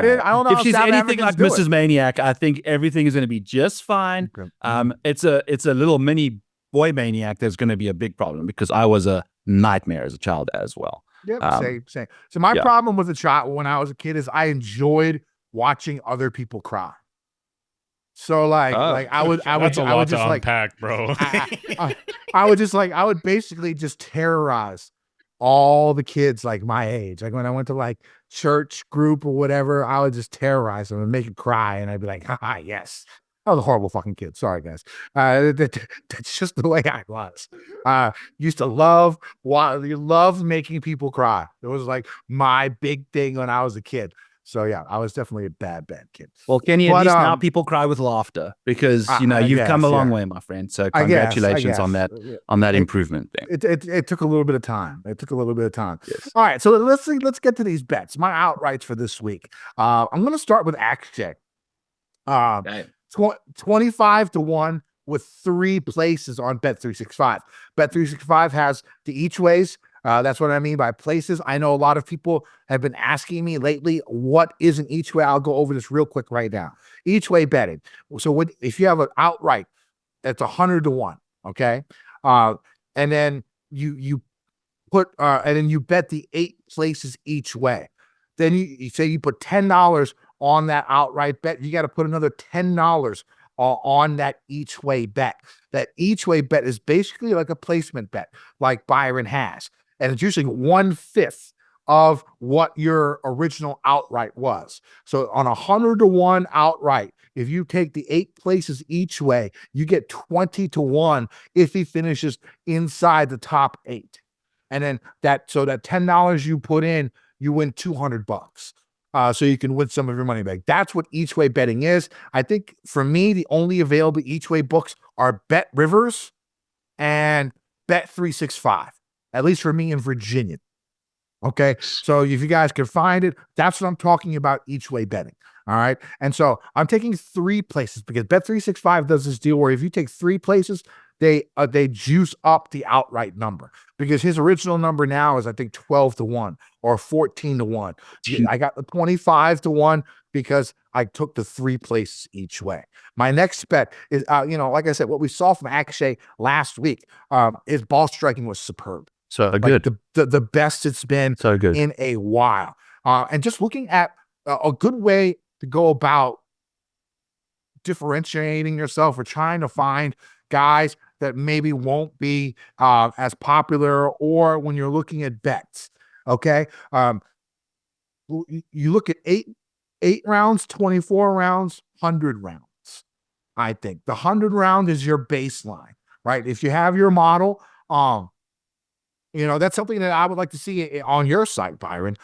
don't know if she's South anything Africans like do Mrs. it. Maniac, I think everything is going to be just fine. Okay. It's a little mini boy maniac. There's going to be a big problem because I was a nightmare as a child as well. Yep, same. So my problem with the child when I was a kid is I enjoyed watching other people cry. So I would That's a lot just to unpack, bro. I would basically just terrorize all the kids like my age. Like when I went to like church group or whatever, I would just terrorize them and make them cry. And I'd be like, haha, yes. I was a horrible fucking kid. Sorry, guys. That's just the way I was. Used to love making people cry. It was like my big thing when I was a kid. So yeah, I was definitely a bad kid. Well, Kenny, at least now people cry with laughter because you've come a long way, my friend. So congratulations on that improvement thing. It took a little bit of time. Yes. All right, so let's get to these bets. My outrights for this week. I'm going to start with Action. 25-1 with 3 places on Bet365. Bet365 has the each ways. That's what I mean by places. I know a lot of people have been asking me lately, what is an each way? I'll go over this real quick right now. Each way betting. So if you have an outright, that's 100-1. Okay. And then you put, and then you bet the 8 places each way. Then you say you put $10 on that outright bet. You got to put another $10 on that each way bet. That each way bet is basically like a placement bet, like Byron has. And it's usually 1/5 of what your original outright was. So on 100-1 outright, if you take the 8 places each way, you get 20-1 if he finishes inside the top 8. And then that $10 you put in, you win $200. So you can win some of your money back. That's what each way betting is. I think for me, the only available each way books are Bet Rivers and Bet365, at least for me in Virginia. Okay. So if you guys can find it, that's what I'm talking about each way betting. All right. And so I'm taking 3 places because Bet365 does this deal where if you take 3 places, they juice up the outright number because his original number now is, I think, 12-1 or 14-1. I got the 25-1 because I took the 3 places each way. My next bet is, like I said, what we saw from Akshay last week, his ball striking was superb. So good. The best it's been so good in a while. And just looking at a good way to go about differentiating yourself or trying to find guys that maybe won't be as popular, or when you're looking at bets. Okay. You look at 8 rounds, 24 rounds, 100 rounds. I think the 100 round is your baseline, right? If you have your model, that's something that I would like to see on your site, Byron.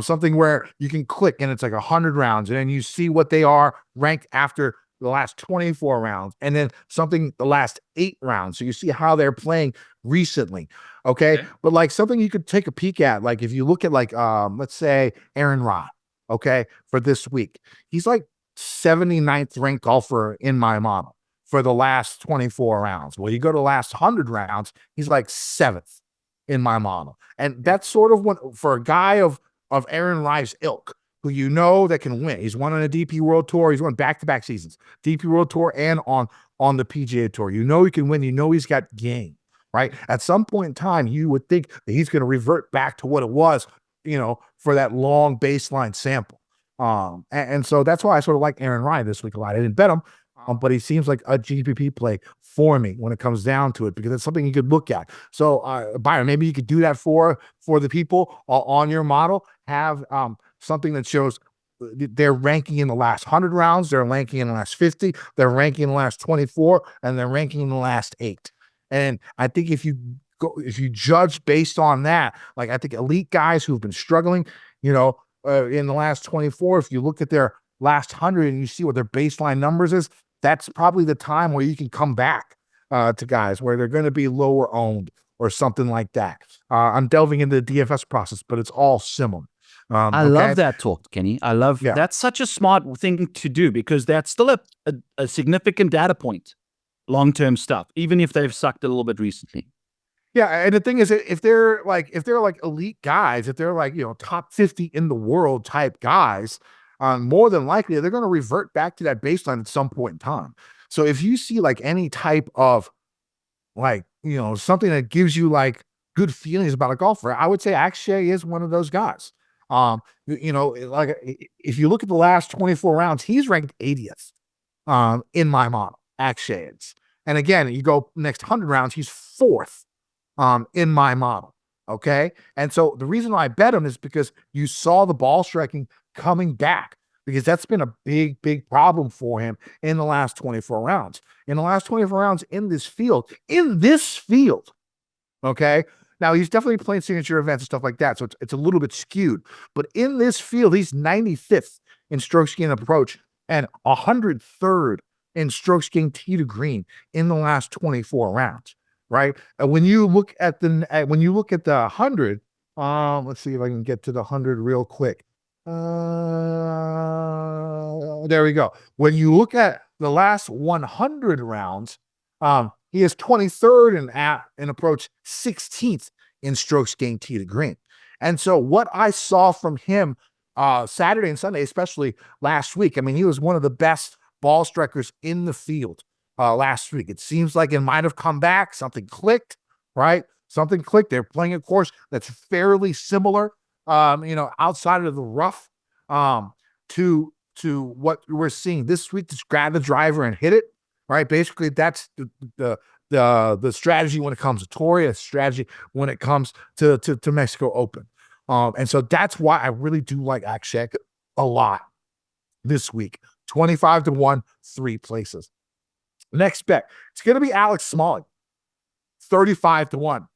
Something where you can click and it's like 100 rounds and then you see what they are ranked after the last 24 rounds, and then the last 8 rounds. So you see how they're playing recently. Okay. But like something you could take a peek at, like if you look at let's say Aaron Rod, okay, for this week, he's like 79th ranked golfer in my model. for the last 24 rounds. Well, you go to the last 100 rounds, he's like 7th in my model. And that's sort of what, for a guy of Aaron Rice's ilk, who you know that can win. He's won on a DP World Tour. He's won back-to-back seasons, DP World Tour and on the PGA Tour. You know he can win. You know he's got game, right? At some point in time, you would think that he's going to revert back to what it was, for that long baseline sample. And so that's why I sort of like Aaron Ryan this week a lot. I didn't bet him, but he seems like a GPP play for me when it comes down to it, because it's something you could look at. So Byron, maybe you could do that for the people on your model. Have something that shows they're ranking in the last 100 rounds, they're ranking in the last 50, they're ranking in the last 24, and they're ranking in the last 8. And I think if you judge based on that, like I think elite guys who've been struggling, in the last 24, if you look at their last 100 and you see what their baseline numbers is, that's probably the time where you can come back to guys where they're going to be lower owned or something like that. I'm delving into the DFS process, but it's all similar. I love that talk, Kenny. That's such a smart thing to do, because that's still a significant data point, long-term stuff, even if they've sucked a little bit recently. Yeah, and the thing is, if they're like elite guys, if they're like, top 50 in the world type guys, more than likely they're going to revert back to that baseline at some point in time. So if you see like any type of something that gives you like good feelings about a golfer, I would say Akshay is one of those guys. Like if you look at the last 24 rounds, he's ranked 80th in my model, Akshay is. And again, you go next 100 rounds, he's 4th in my model. Okay. And so the reason I bet him is because you saw the ball striking coming back, because that's been a big, big problem for him in the last 24 rounds. In the last 24 rounds in this field, okay. Now, he's definitely playing signature events and stuff like that, so it's a little bit skewed. But in this field, he's 95th in strokes gained approach and 103rd in strokes gained tee to green in the last 24 rounds, right? And when you look at the 100, let's see if I can get to the 100 real quick. There we go. When you look at the last 100 rounds, he is 23rd in approach, 16th in strokes gained tee to green. And so what I saw from him Saturday and Sunday, especially last week, I mean, he was one of the best ball strikers in the field last week. It seems like it might have come back. Something clicked, right? Something clicked. They're playing a course that's fairly similar, outside of the rough to what we're seeing this week. Just grab the driver and hit it. Right, basically that's the strategy when it comes to Torrey, a strategy when it comes to Mexico Open, and so that's why I really do like Akshay a lot this week. 25-1, 3 places. Next bet, it's going to be Alex Smalley, 35-1. I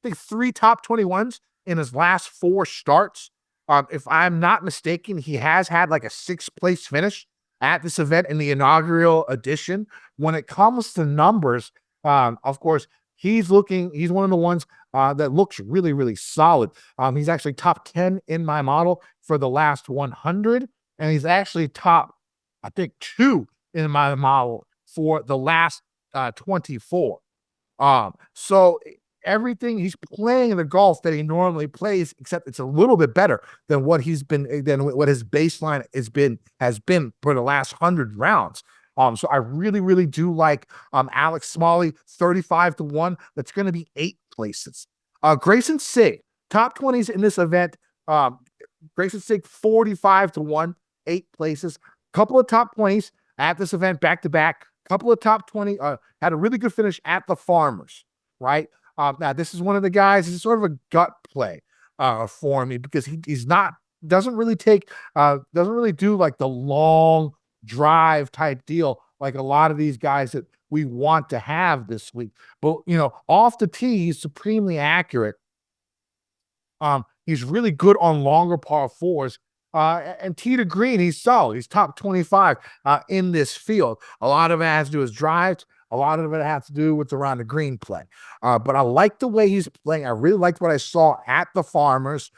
think 3 top 21s in his last 4 starts. If I'm not mistaken, he has had like a 6th place finish at this event in the inaugural edition. When it comes to numbers, of course, he's one of the ones that looks really, really solid. He's actually top 10 in my model for the last 100, and he's actually top, I think, 2 in my model for the last 24. So everything, he's playing the golf that he normally plays, except it's a little bit better than what his baseline has been for the last 100 rounds. So I really, really do like Alex Smalley, 35-1. That's going to be 8 places. Grayson Sigg, top 20s in this event. Grayson Sigg, 45-1, 8 places. Couple of top 20s at this event back to back. Couple of top 20. Had a really good finish at the Farmers, right? Now this is one of the guys. This is sort of a gut play for me, because doesn't really do like the long drive type deal like a lot of these guys that we want to have this week. But off the tee, he's supremely accurate. He's really good on longer par 4s. And tee to green, he's solid. He's top 25 in this field. A lot of it has to do with drives. A lot of it has to do with around the green play. But I like the way he's playing. I really liked what I saw at the Farmers.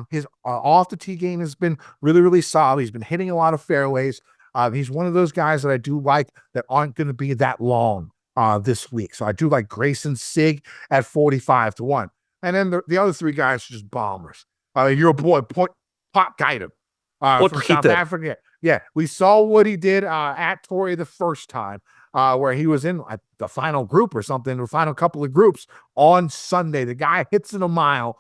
His off the tee game has been really, really solid. He's been hitting a lot of fairways. He's one of those guys that I do like that aren't going to be that long this week. So I do like Grayson Sig at 45-1. And then the other three guys are just bombers. Your boy, Pop Guidem from South Africa. Yeah, we saw what he did at Torrey the first time, where he was in the final group or something, the final couple of groups on Sunday. The guy hits it a mile.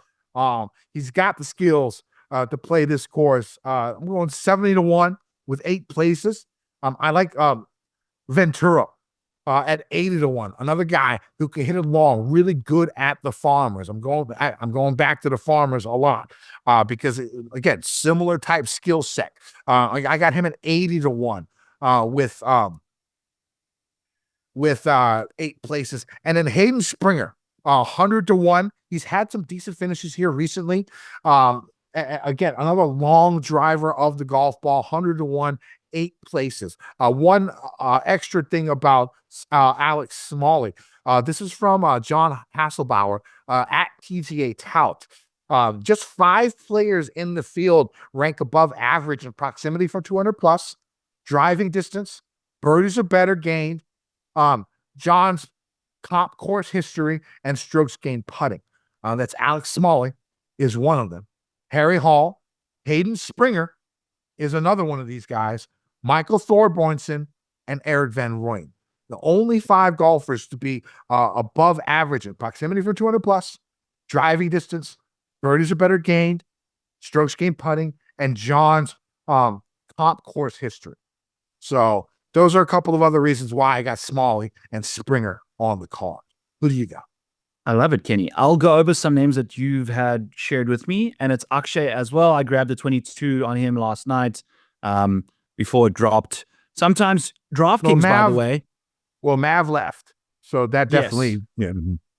He's got the skills to play this course. I'm going 70-1 with 8 places. I like Ventura at 80-1. Another guy who can hit it long, really good at the Farmers. I'm going back to the Farmers a lot because again, similar type skill set. I got him at 80-1 with 8 places, and then Hayden Springer 100-1. He's had some decent finishes here recently. Again, another long driver of the golf ball, 100-1. 8 places. One extra thing about Alex Smalley. This is from John Hasselbauer at PGA Tout. Just 5 players in the field rank above average in proximity from 200 plus, driving distance, birdies are better gained, John's top course history, and strokes gained putting. That's Alex Smalley is one of them. Harry Hall, Hayden Springer is another one of these guys. Michael Thorbjornsen, and Eric Van Rooyen. The only 5 golfers to be above average in proximity for 200 plus, driving distance, birdies are better gained, strokes gained putting, and John's top course history. So those are a couple of other reasons why I got Smalley and Springer on the card. Who do you got? I love it, Kenny. I'll go over some names that you've had shared with me, and it's Akshay as well. I grabbed the 22 on him last night. Before it dropped. Sometimes DraftKings, by the way. Well, Mav left. So that definitely,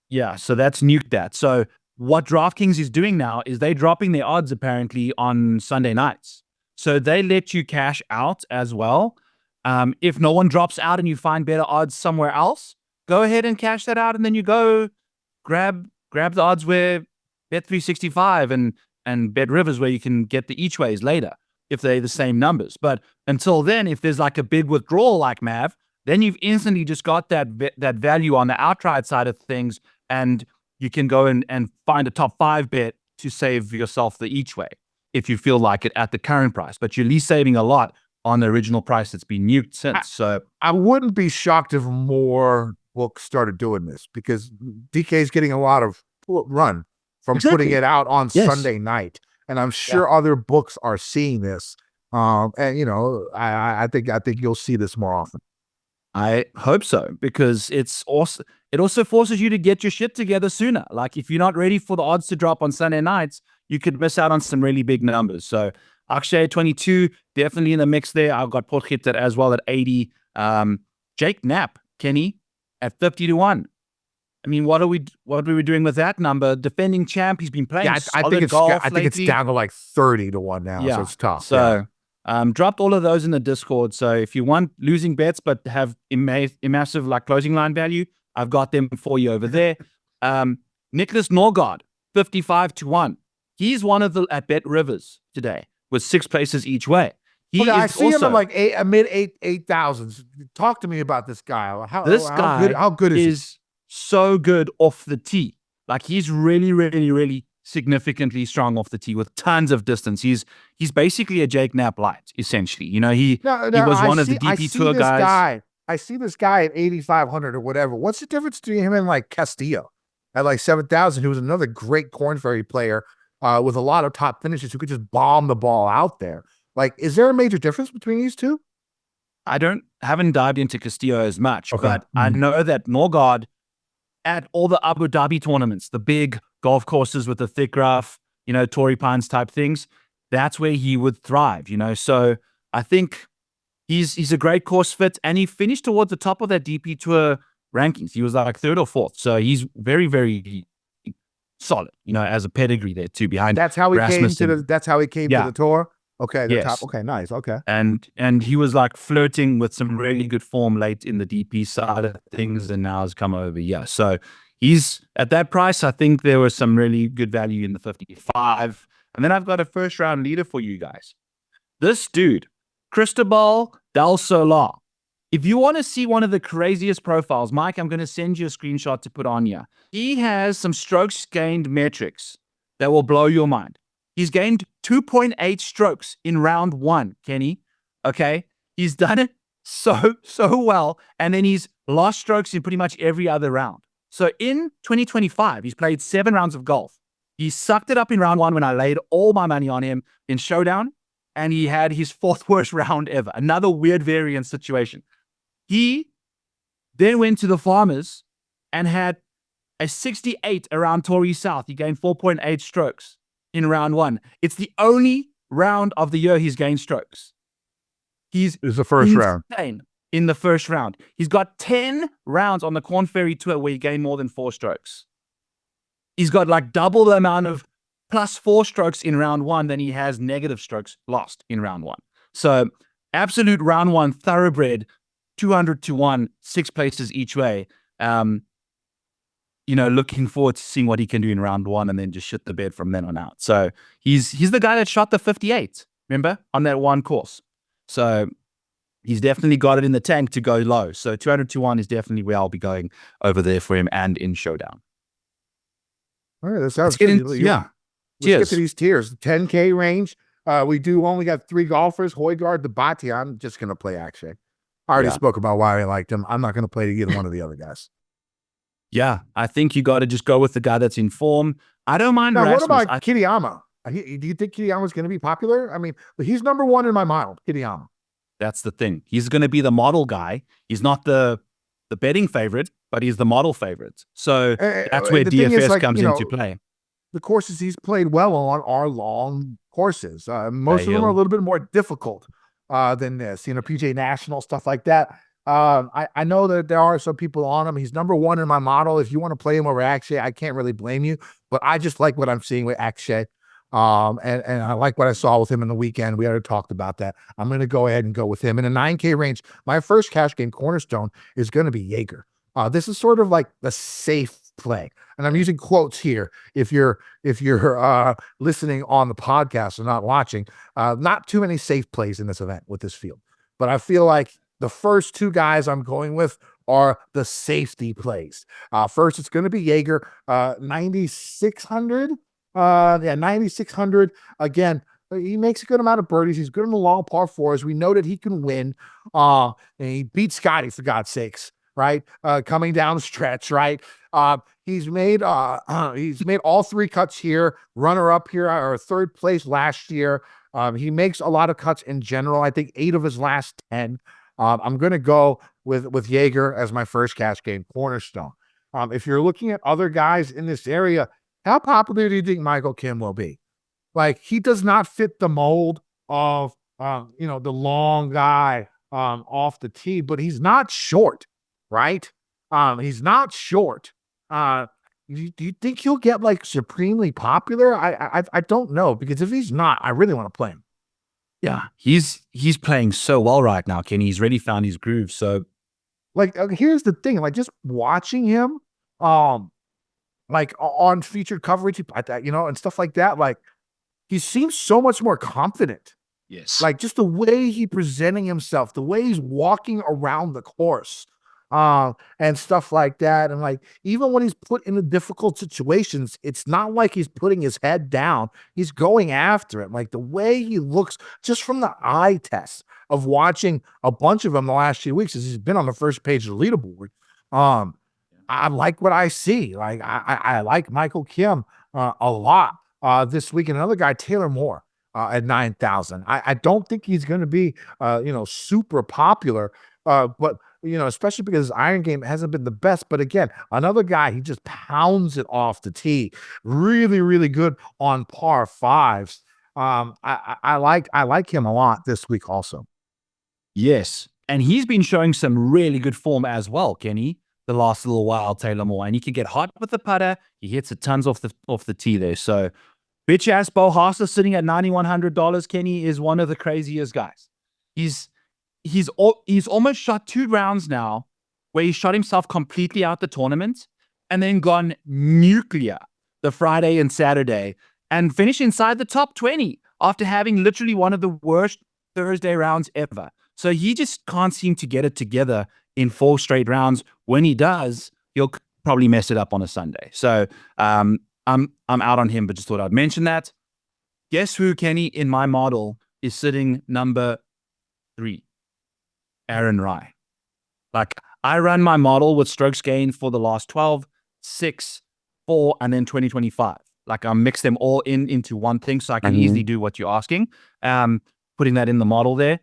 yeah, so that's nuked that. So what DraftKings is doing now is they're dropping their odds apparently on Sunday nights. So they let you cash out as well. If no one drops out and you find better odds somewhere else, go ahead and cash that out, and then you go grab the odds where Bet365 and Bet Rivers, where you can get the each ways later, if they're the same numbers. But until then, if there's like a big withdrawal like Mav, then you've instantly just got that value on the outright side of things, and you can go and find a top 5 bet to save yourself the each way if you feel like it at the current price. But you're at least saving a lot on the original price that's been nuked since. So I wouldn't be shocked if more books started doing this, because DK is getting a lot of run from putting it out on Sunday night. And I'm sure other books are seeing this. And I think you'll see this more often. I hope so, because it also forces you to get your shit together sooner. Like if you're not ready for the odds to drop on Sunday nights, you could miss out on some really big numbers. So Akshay 22, definitely in the mix there. I've got Potgieter as well at 80. Jake Knapp, Kenny, at 50-1. I mean, what are we doing with that number? Defending champ, he's been playing solid golf lately. I think it's down to like 30-1 now, so it's tough. So dropped all of those in the Discord. So if you want losing bets but have massive like closing line value, I've got them for you over there. Nicholas Norgard, 55-1. He's one of the at Bet Rivers today with 6 places each way. I see him at like mid 8,000s. Talk to me about this guy. How good is he? So good off the tee. Like he's really, really, really significantly strong off the tee with tons of distance. He's basically a Jake Knapp light, essentially. You know, he was one of the DP Tour guys. I see this guy at 8,500 or whatever. What's the difference between him and like Castillo at like 7,000, who was another great Corn Ferry player with a lot of top finishes who could just bomb the ball out there? Like, is there a major difference between these two? I haven't dived into Castillo as much, but I know that Norgard, at all the Abu Dhabi tournaments, the big golf courses with the thick rough, Torrey Pines type things, that's where he would thrive, So I think he's a great course fit, and he finished towards the top of that DP Tour rankings. He was like 3rd or 4th. So he's very, very solid, as a pedigree there too behind. That's how he came to the tour. Okay, top. Okay, nice. Okay. And he was like flirting with some really good form late in the DP side of things, and now has come over. Yeah. So he's at that price. I think there was some really good value in the 55. And then I've got a first round leader for you guys. This dude, Cristobal del Solar. If you want to see one of the craziest profiles, Mike, I'm going to send you a screenshot to put on here. He has some strokes gained metrics that will blow your mind. He's gained 2.8 strokes in round 1, Kenny. Okay? He's done it so well, and then he's lost strokes in pretty much every other round. So in 2025, he's played 7 rounds of golf. He sucked it up in round 1 when I laid all my money on him in Showdown, and he had his 4th worst round ever. Another weird variance situation. He then went to the Farmers and had a 68 around Torrey South. He gained 4.8 strokes in round 1. It's the only round of the year he's gained strokes. It's the first round. In the first round. He's got 10 rounds on the Corn Ferry Tour where he gained more than 4 strokes. He's got like double the amount of +4 strokes in round 1 than he has negative strokes lost in round 1. So absolute round 1 thoroughbred, 200 to 1, 6 places each way. Looking forward to seeing what he can do in round 1 and then just shit the bed from then on out. So he's the guy that shot the 58, remember, on that one course. So he's definitely got it in the tank to go low. So 200 to 1 is definitely where I'll be going over there for him and in Showdown. All right, that sounds good. Let's Cheers. get to these tiers. The 10K range. We only got 3 golfers. Højgaard, Debati. I'm just going to play Akshay. I already spoke about why I liked him. I'm not going to play either one of the other guys. Yeah, I think you got to just go with the guy that's in form. I don't mind Now, Rasmus. what about Kitayama? Do you think Kitayama's going to be popular? I mean, he's number 1 in my model, Kitayama. That's the thing. He's going to be the model guy. He's not the betting favorite, but he's the model favorite. So that's where DFS comes into play. The courses he's played well on are long courses. Most of them are a little bit more difficult than this. PGA National, stuff like that. I know that there are some people on him. He's number 1 in my model. If you want to play him over Akshay, I can't really blame you. But I just like what I'm seeing with Akshay. And I like what I saw with him in the weekend. We already talked about that. I'm going to go ahead and go with him. In the 9K range, my first cash game cornerstone is going to be Jaeger. This is sort of like the safe play. And I'm using quotes here. If you're listening on the podcast and not watching, not too many safe plays in this event with this field. But I feel like the first 2 guys I'm going with are the safety plays. First, it's going to be Jaeger, 9,600. 9,600. Again, he makes a good amount of birdies. He's good in the long par 4s. We know that he can win. And he beat Scotty, for God's sakes, right? Coming down the stretch, right? He's made all 3 cuts here, runner up here, or 3rd place last year. He makes a lot of cuts in general. I think 8 of his last 10. I'm going to go with Jaeger as my first cash game cornerstone. If you're looking at other guys in this area, how popular do you think Michael Kim will be? Like, he does not fit the mold of, the long guy off the tee, but he's not short, right? He's not short. Do you think he'll get like supremely popular? I don't know, because if he's not, I really want to play him. Yeah, he's playing so well right now, Kenny. He's really found his groove. So, like, here's the thing: like, just watching him, like on featured coverage, and stuff like that. Like, he seems so much more confident. Yes, like just the way he's presenting himself, the way he's walking around the course, and stuff like that. And like, even when he's put into difficult situations, it's not like he's putting his head down. He's going after it. Like, the way he looks just from the eye test of watching a bunch of them the last few weeks, as he's been on the first page of the leaderboard. I like what I see. Like, I like Michael Kim a lot this week. And another guy, Taylor Moore, at 9,000. I don't think he's going to be, super popular, but especially because his iron game hasn't been the best. But again, another guy, he just pounds it off the tee. Really, really good on par 5s. I like him a lot this week also. Yes, and he's been showing some really good form as well, Kenny, the last little while, Taylor Moore. And he can get hot with the putter. He hits it tons off the tee there. So bitch ass Bo Haasler sitting at $9,100, Kenny, is one of the craziest guys. He's almost shot 2 rounds now where he shot himself completely out the tournament and then gone nuclear the Friday and Saturday and finished inside the top 20 after having literally one of the worst Thursday rounds ever. So he just can't seem to get it together in 4 straight rounds. When he does, he'll probably mess it up on a Sunday. So I'm out on him, but just thought I'd mention that. Guess who, Kenny, in my model is sitting number 3? Aaron Rai. Like, I run my model with strokes gained for the last 12, 6, 4, and then 2025. Like, I mix them all into one thing so I can easily do what you're asking. Putting that in the model there.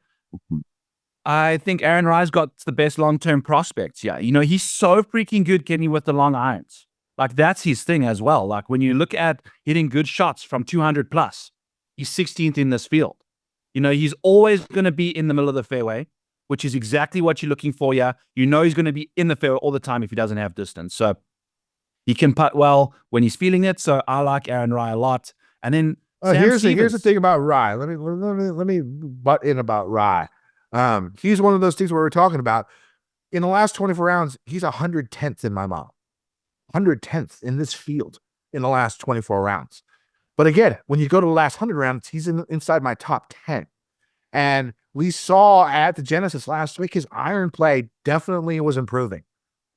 I think Aaron Rai's got the best long-term prospects. Yeah, you know, he's so freaking good, Kenny, with the long irons. Like, that's his thing as well. Like, when you look at hitting good shots from 200 plus, he's 16th in this field. You know, he's always going to be in the middle of the fairway, which is exactly what you're looking for. Yeah, you know he's going to be in the fairway all the time if he doesn't have distance. So he can putt well when he's feeling it. So I like Aaron Rai a lot. And then here's the thing about Rai. Let me butt in about Rai. He's one of those things where we're talking about in the last 24 rounds, he's 110th in my model. 110th in this field in the last 24 rounds. But again, when you go to the last 100 rounds, he's inside my top 10. And we saw at the Genesis last week, his iron play definitely was improving.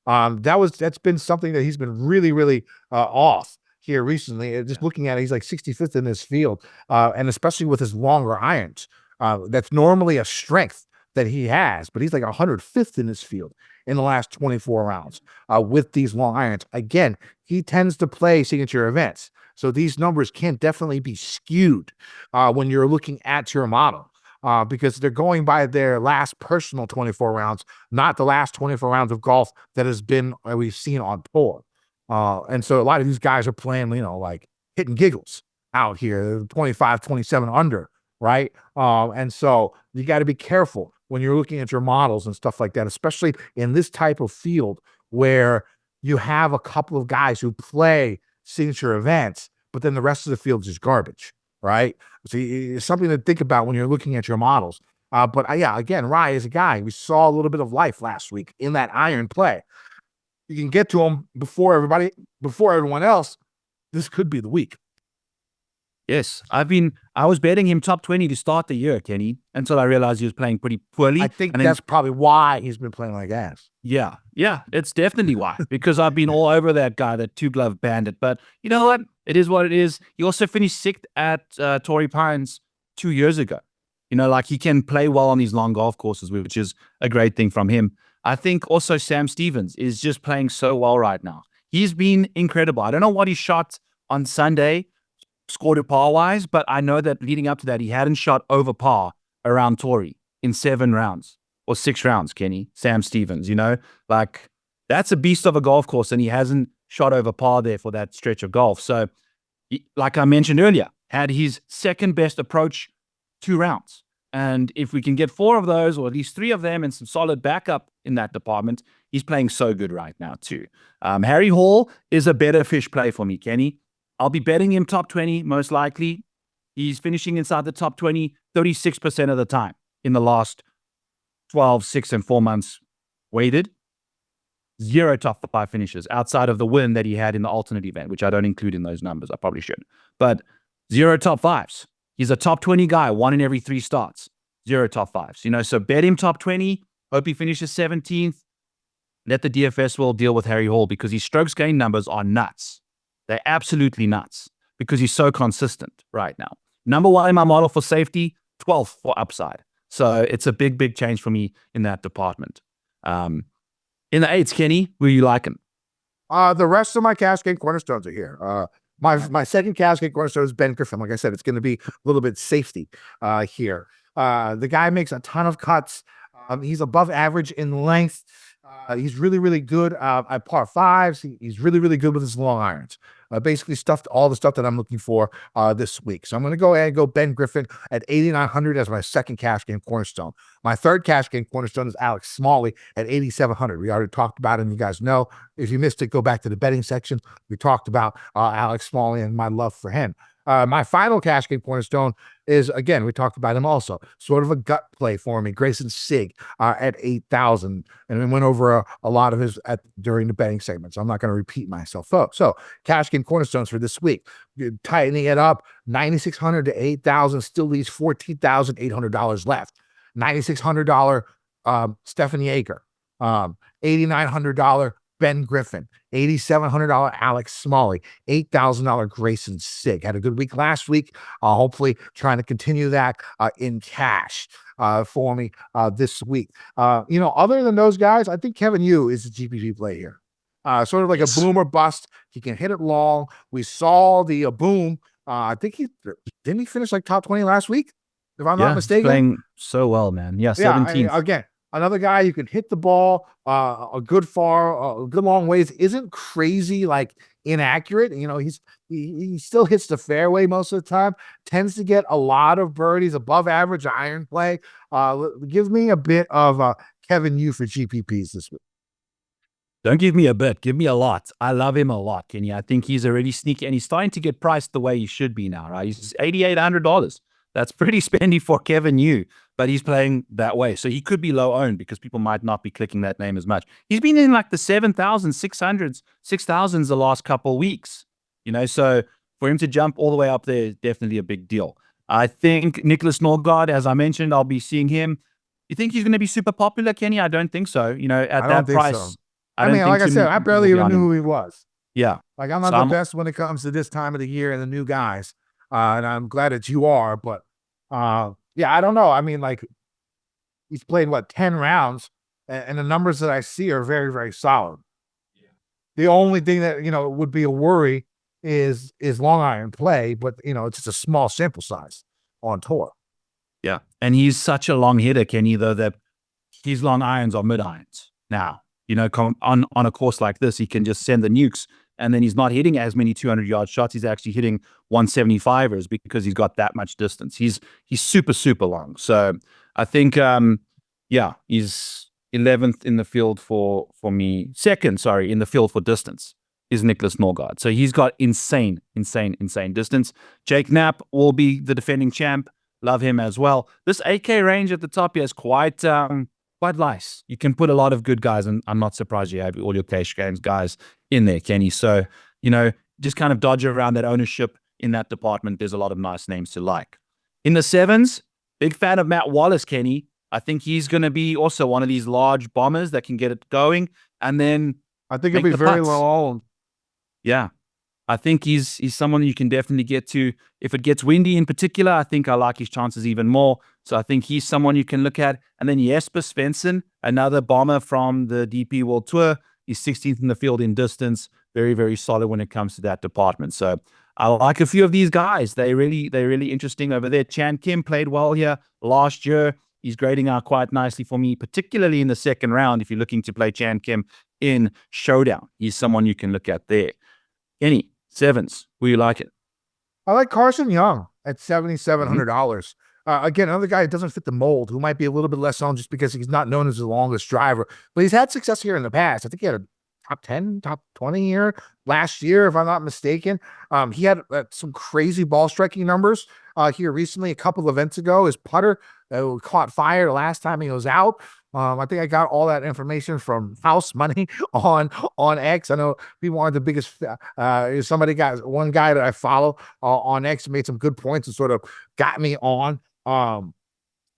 That's been something that he's been really, really off here recently. Just looking at it, he's like 65th in this field, and especially with his longer irons. That's normally a strength that he has, but he's like 105th in this field in the last 24 rounds with these long irons. Again, he tends to play signature events. So these numbers can definitely be skewed when you're looking at your model because they're going by their last personal 24 rounds, not the last 24 rounds of golf that we've seen on tour. And so a lot of these guys are playing, you know, like hitting giggles out here, 25, 27 under, right? And so you got to be careful when you're looking at your models and stuff like that, especially in this type of field where you have a couple of guys who play signature events, but then the rest of the field is just garbage, right? So it's something to think about when you're looking at your models. But yeah, again, Rai is a guy. We saw a little bit of life last week in that iron play. You can get to him before everyone else. This could be the week. Yes, I was betting him top 20 to start the year, Kenny, until I realized he was playing pretty poorly. I think that's probably why he's been playing like ass. Yeah, it's definitely why, because I've been all over that guy, that 2-glove bandit. But you know what? It is what it is. He also finished 6th at Torrey Pines 2 years ago. You know, like, he can play well on these long golf courses, which is a great thing from him. I think also Sam Stevens is just playing so well right now. He's been incredible. I don't know what he shot on Sunday, scored it par-wise, but I know that leading up to that, he hadn't shot over par around Torrey in 7 rounds or 6 rounds, Kenny. Sam Stevens, you know? Like, that's a beast of a golf course, and he hasn't shot over par there for that stretch of golf. So, like I mentioned earlier, had his second best approach 2 rounds. And if we can get 4 of those, or at least 3 of them, and some solid backup in that department, he's playing so good right now too. Harry Hall is a better fish play for me, Kenny. I'll be betting him top 20, most likely. He's finishing inside the top 20 36% of the time in the last 12, 6, and 4 months weighted. 0 top 5 finishes outside of the win that he had in the alternate event, which I don't include in those numbers. I probably should. But 0 top 5s. He's a top 20 guy, 1 in every 3 starts. 0 top 5s. You know, so bet him top 20. Hope he finishes 17th. Let the DFS world deal with Harry Hall, because his strokes gain numbers are nuts. They're absolutely nuts because he's so consistent right now. Number 1 in my model for safety, 12th for upside. So it's a big, big change for me in that department. In the 8s, Kenny, who you liking? The rest of my Cascade Cornerstones are here. My second Cascade Cornerstone is Ben Griffin. Like I said, it's going to be a little bit safety here. The guy makes a ton of cuts. He's above average in length. He's really, really good at par 5s. He's really, really good with his long irons. Basically all the stuff that I'm looking for this week. So I'm going to go ahead and go Ben Griffin at 8,900 as my second cash game cornerstone. My third cash game cornerstone is Alex Smalley at 8,700. We already talked about him. You guys know. If you missed it, go back to the betting section. We talked about Alex Smalley and my love for him. My final cash game cornerstone is, again, we talked about him also, sort of a gut play for me. Grayson Sigg at 8,000, and we went over a lot of his during the betting segment, so I'm not going to repeat myself. So cash game cornerstones for this week, tightening it up, 9,600 to 8,000, still leaves $14,800 left. $9,600 Stefan Jaeger, $8,900 Ben Griffin, $8,700 Alex Smalley, $8,000 Grayson Sigg. Had a good week last week. Hopefully trying to continue that in cash for me this week. Other than those guys, I think Kevin Yu is the GPP play here. Sort of like a boom or bust. He can hit it long. We saw the boom. I think didn't he finish like top 20 last week, if I'm not mistaken? He's playing so well, man. Yeah, 17th. Again, another guy you can hit the ball a good long ways. Isn't crazy like inaccurate. He still hits the fairway most of the time. Tends to get a lot of birdies, above average iron play. Give me a bit of Kevin Yu for GPPs this week. Don't give me a bit. Give me a lot. I love him a lot, Kenny. I think he's already sneaky, and he's starting to get priced the way he should be now, right? He's $8,800. That's pretty spendy for Kevin Yu, but he's playing that way. So he could be low owned because people might not be clicking that name as much. He's been in like the 7,600s, 6,000s the last couple of weeks. So for him to jump all the way up there is definitely a big deal. I think Nicholas Norgard, as I mentioned, I'll be seeing him. You think he's going to be super popular, Kenny? I don't think so. At that price. So. Like I said, I barely even knew who he was. Yeah. Like, I'm not the best when it comes to this time of the year and the new guys. And I'm glad that you are. But, I don't know. He's played, 10 rounds? And the numbers that I see are very, very solid. Yeah. The only thing that, would be a worry is long iron play. But, it's just a small sample size on tour. Yeah. And he's such a long hitter, Kenny, though, that his long irons are mid irons now. On a course like this, he can just send the nukes, and then he's not hitting as many 200-yard shots. He's actually hitting 175ers because he's got that much distance. He's super, super long. So I think, he's 11th in the field for me. Second, in the field for distance is Nicholas Norgard. So he's got insane distance. Jake Knapp will be the defending champ. Love him as well. This 8K range at the top here is quite nice. You can put a lot of good guys, and I'm not surprised you have all your cash games guys in there, Kenny. So, just kind of dodge around that ownership in that department. There's a lot of nice names to like. In the 7s, big fan of Matt Wallace, Kenny. I think he's going to be also one of these large bombers that can get it going. And then I think he'll be very low owned. Yeah. I think he's someone you can definitely get to. If it gets windy in particular, I think I like his chances even more. So I think he's someone you can look at. And then Jesper Svensson, another bomber from the DP World Tour. He's 16th in the field in distance. Very, very solid when it comes to that department. So I like a few of these guys. They're really interesting over there. Chan Kim played well here last year. He's grading out quite nicely for me, particularly in the second round. If you're looking to play Chan Kim in Showdown, he's someone you can look at there. Any 7s, who you like it? I like Carson Young at $7,700. Again, another guy who doesn't fit the mold, who might be a little bit less owned just because he's not known as the longest driver, but he's had success here in the past. I think he had a top 10, top 20 here last year, if I'm not mistaken. He had some crazy ball striking numbers here recently. A couple events ago, his putter caught fire the last time he was out. I think I got all that information from House Money on X. I know people aren't the biggest. One guy that I follow on X made some good points and sort of got me on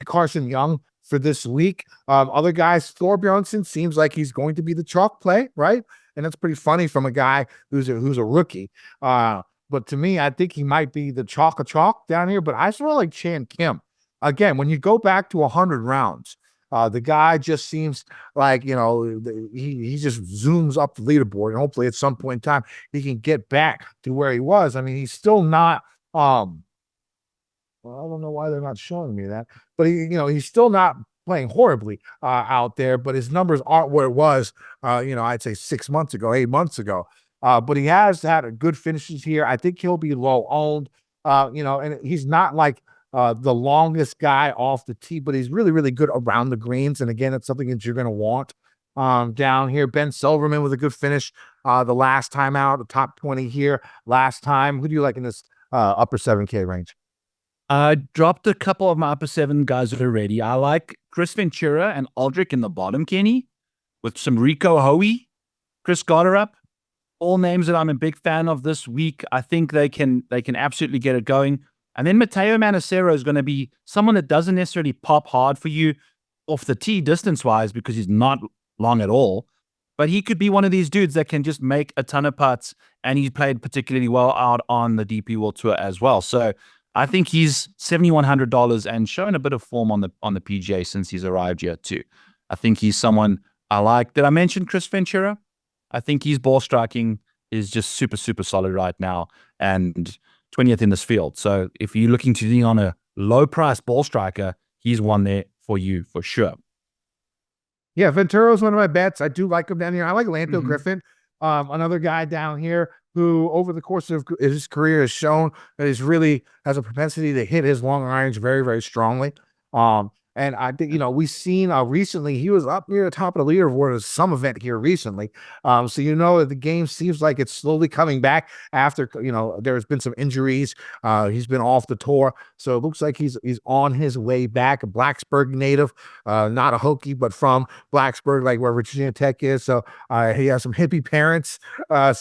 Carson Young for this week. Other guys, Thorbjornsen seems like he's going to be the chalk play, right? And that's pretty funny from a guy who's a rookie. But to me, I think he might be the chalk down here. But I sort of like Chan Kim. Again, when you go back to 100 rounds, the guy just seems like, he just zooms up the leaderboard, and hopefully at some point in time he can get back to where he was. I mean, he's still not, well, I don't know why they're not showing me that, but he's still not playing horribly out there, but his numbers aren't where it was, I'd say 6 months ago, 8 months ago. But he has had a good finishes here. I think he'll be low owned, and he's not like the longest guy off the tee, but he's really, really good around the greens. And again, it's something that you're going to want down here. Ben Silverman with a good finish the last time out, the top 20 here last time. Who do you like in this upper 7K range? I dropped a couple of my upper 7 guys already. I like Chris Ventura and Aldrich in the bottom, Kenny, with some Rico Hoey, Chris Gotterup. All names that I'm a big fan of this week. I think they can absolutely get it going. And then Matteo Manacero is going to be someone that doesn't necessarily pop hard for you off the tee distance-wise because he's not long at all. But he could be one of these dudes that can just make a ton of putts, and he's played particularly well out on the DP World Tour as well. So I think he's $7,100 and showing a bit of form on the PGA since he's arrived here too. I think he's someone I like. Did I mention Chris Ventura? I think his ball striking is just super, super solid right now and 20th in this field. So if you're looking to lean on a low-price ball striker, he's one there for you for sure. Yeah, Ventura is one of my bets. I do like him down here. I like Lando Griffin, another guy down here who over the course of his career has shown that he really has a propensity to hit his long irons very, very strongly. And I think, we've seen recently, he was up near the top of the leaderboard at some event here recently. So, the game seems like it's slowly coming back after, there's been some injuries. He's been off the tour. So it looks like he's on his way back. A Blacksburg native, not a Hokie, but from Blacksburg, like where Virginia Tech is. So he has some hippie parents. I'm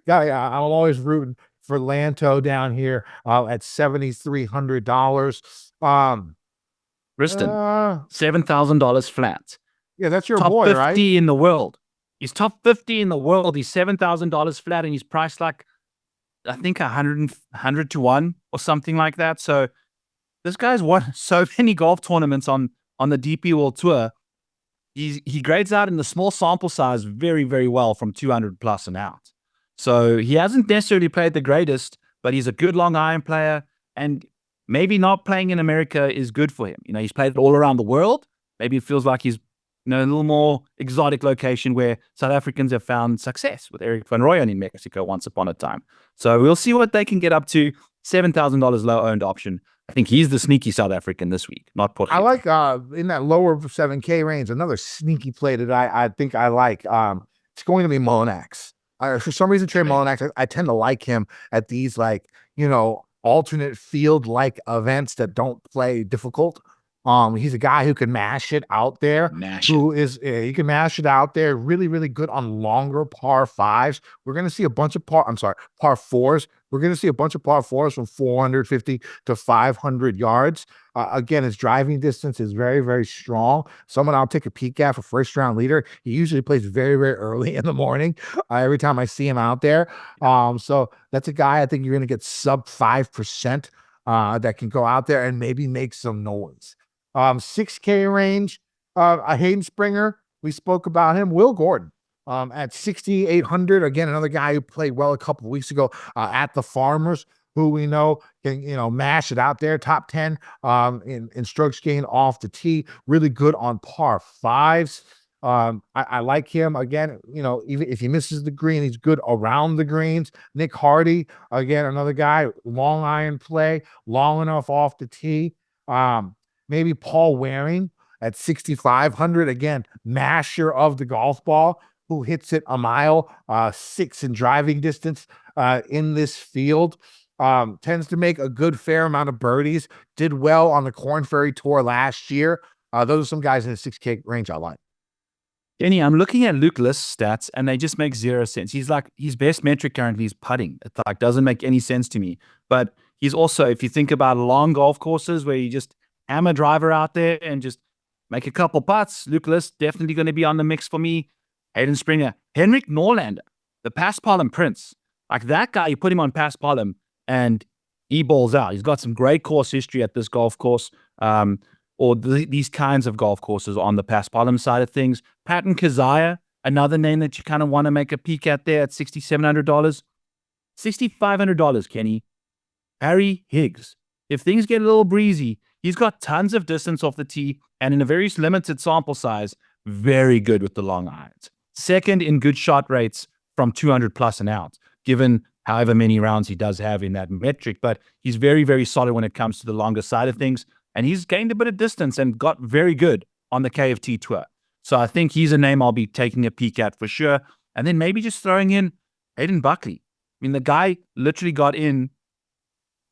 always rooting for Lanto down here at $7,300. Riston, $7,000 flat. Yeah, that's your top boy, 50 right? in the world. He's top 50 in the world. He's $7,000 flat, and he's priced like, I think 100 to 1 or something like that. So this guy's won so many golf tournaments on the DP World Tour. He grades out in the small sample size very, very well from 200 plus and out. So he hasn't necessarily played the greatest, but he's a good long iron player, and maybe not playing in America is good for him. He's played all around the world. Maybe it feels like he's a little more exotic location where South Africans have found success with Eric Van Rooyen in Mexico once upon a time. So we'll see what they can get up to. $7,000 low-owned option. I think he's the sneaky South African this week, not Portuguese. I like in that lower 7K range, another sneaky play that I think I like. It's going to be Molinax. For some reason, Trey Molinax, I tend to like him at these alternate field-like events that don't play difficult. He's a guy who can mash it out there. He can mash it out there. Really, really good on longer par fives. We're going to see a bunch of par fours. We're going to see a bunch of par fours from 450 to 500 yards. Again, his driving distance is very, very strong. Someone I'll take a peek at for first round leader. He usually plays very, very early in the morning. Every time I see him out there. So that's a guy I think you're going to get sub 5% that can go out there and maybe make some noise. 6K range, Hayden Springer, we spoke about him. Will Gordon at 6,800. Again, another guy who played well a couple of weeks ago at the Farmers, who we know can, mash it out there. Top 10 in strokes gained off the tee. Really good on par fives. I like him. Again, even if he misses the green, he's good around the greens. Nick Hardy, again, another guy, long iron play, long enough off the tee. Maybe Paul Waring at 6,500. Again, masher of the golf ball, who hits it a mile, 6 in driving distance in this field. Tends to make a good fair amount of birdies. Did well on the Corn Ferry Tour last year. Those are some guys in the 6K range I like. Jenny, I'm looking at Luke List's stats, and they just make zero sense. He's like, his best metric currently is putting. It doesn't make any sense to me. But he's also, if you think about long golf courses where you just hammer driver out there and just make a couple putts, Luke List definitely going to be on the mix for me. Hayden Springer, Henrik Norlander, the Paspalum Prince. Like that guy, you put him on Paspalum and he balls out. He's got some great course history at this golf course, or these kinds of golf courses on the Paspalum side of things. Patton Kazaya, another name that you kind of want to make a peek at there at $6,700. $6,500, Kenny. Harry Higgs. If things get a little breezy, he's got tons of distance off the tee and in a very limited sample size, very good with the long irons. Second in good shot rates from 200 plus and out, given however many rounds he does have in that metric. But he's very, very solid when it comes to the longer side of things. And he's gained a bit of distance and got very good on the KFT Tour. So I think he's a name I'll be taking a peek at for sure. And then maybe just throwing in Hayden Buckley. I mean, the guy literally got in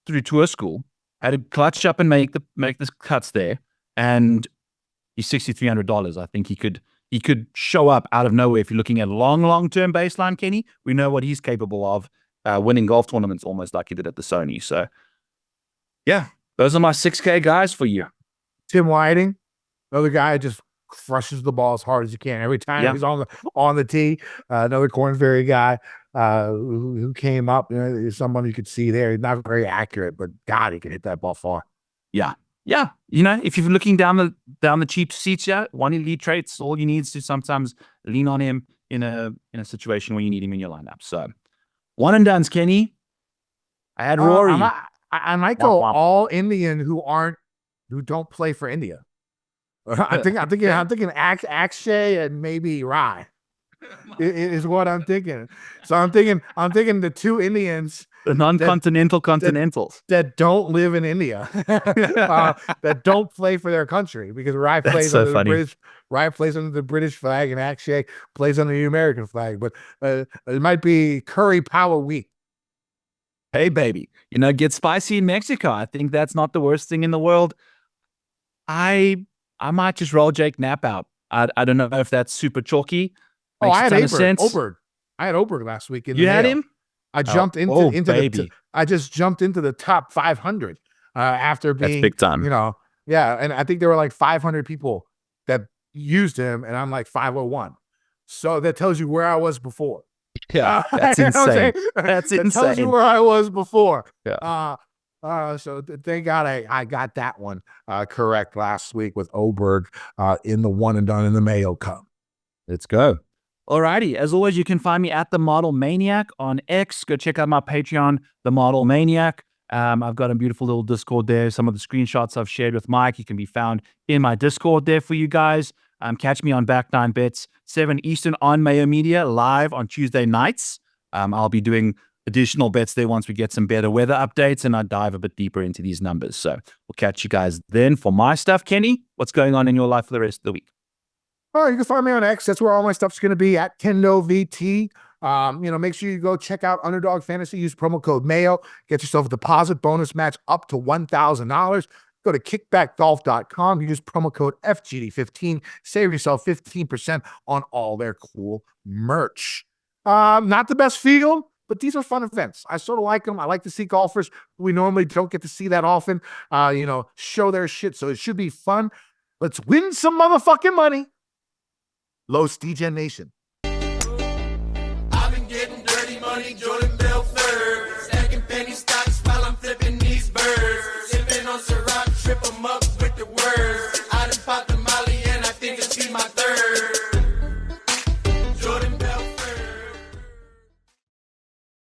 through tour school, had to clutch up and make the cuts there, and he's $6,300. I think he could show up out of nowhere. If you're looking at long-term baseline, Kenny, we know what he's capable of, winning golf tournaments almost like he did at the Sony. So, yeah, those are my 6K guys for you. Tim Whiting, another guy just crushes the ball as hard as he can every time he's on the tee. Another Corn Ferry guy who came up. Is someone you could see there. He's not very accurate, but God, he can hit that ball far. Yeah. If you're looking down the cheap seats, one elite traits, all you need is to sometimes lean on him in a situation where you need him in your lineup. So, one and done's, Kenny. I had Rory. I might go all Indian who don't play for India. I'm thinking Akshay and maybe Rai is what I'm thinking. So I'm thinking the two Indians, the non-continental continentals that don't live in India, that don't play for their country, because Rai plays under the British flag and Akshay plays under the American flag. But it might be Curry Power Week. Hey, baby, get spicy in Mexico. I think that's not the worst thing in the world. I might just roll Jake Knapp out. I don't know if that's super chalky. I had Oberg. I had Oberg last week. You had him? I jumped I just jumped into the top 500 after being, that's big time. And I think there were like 500 people that used him, and I'm like 501. So that tells you where I was before. Yeah, that's insane. That's insane. That tells you where I was before. Yeah. So thank God I got that one correct last week with Oberg in the one and done in the Mayo Cup. Let's go. Alrighty. As always, you can find me at The Model Maniac on X. Go check out my Patreon, The Model Maniac. I've got a beautiful little Discord there. Some of the screenshots I've shared with Mike, you can be found in my Discord there for you guys. Catch me on Back 9 Bets, 7 Eastern on Mayo Media, live on Tuesday nights. I'll be doing additional bets there once we get some better weather updates and I dive a bit deeper into these numbers. So we'll catch you guys then for my stuff. Kenny, what's going on in your life for the rest of the week? Oh, you can find me on X. That's where all my stuff's going to be, at KendoVT. Make sure you go check out Underdog Fantasy. Use promo code Mayo. Get yourself a deposit bonus match up to $1,000. Go to kickbackgolf.com. Use promo code FGD15. Save yourself 15% on all their cool merch. Not the best field, but these are fun events. I sort of like them. I like to see golfers who we normally don't get to see that often, show their shit. So it should be fun. Let's win some motherfucking money. Los Degeneration.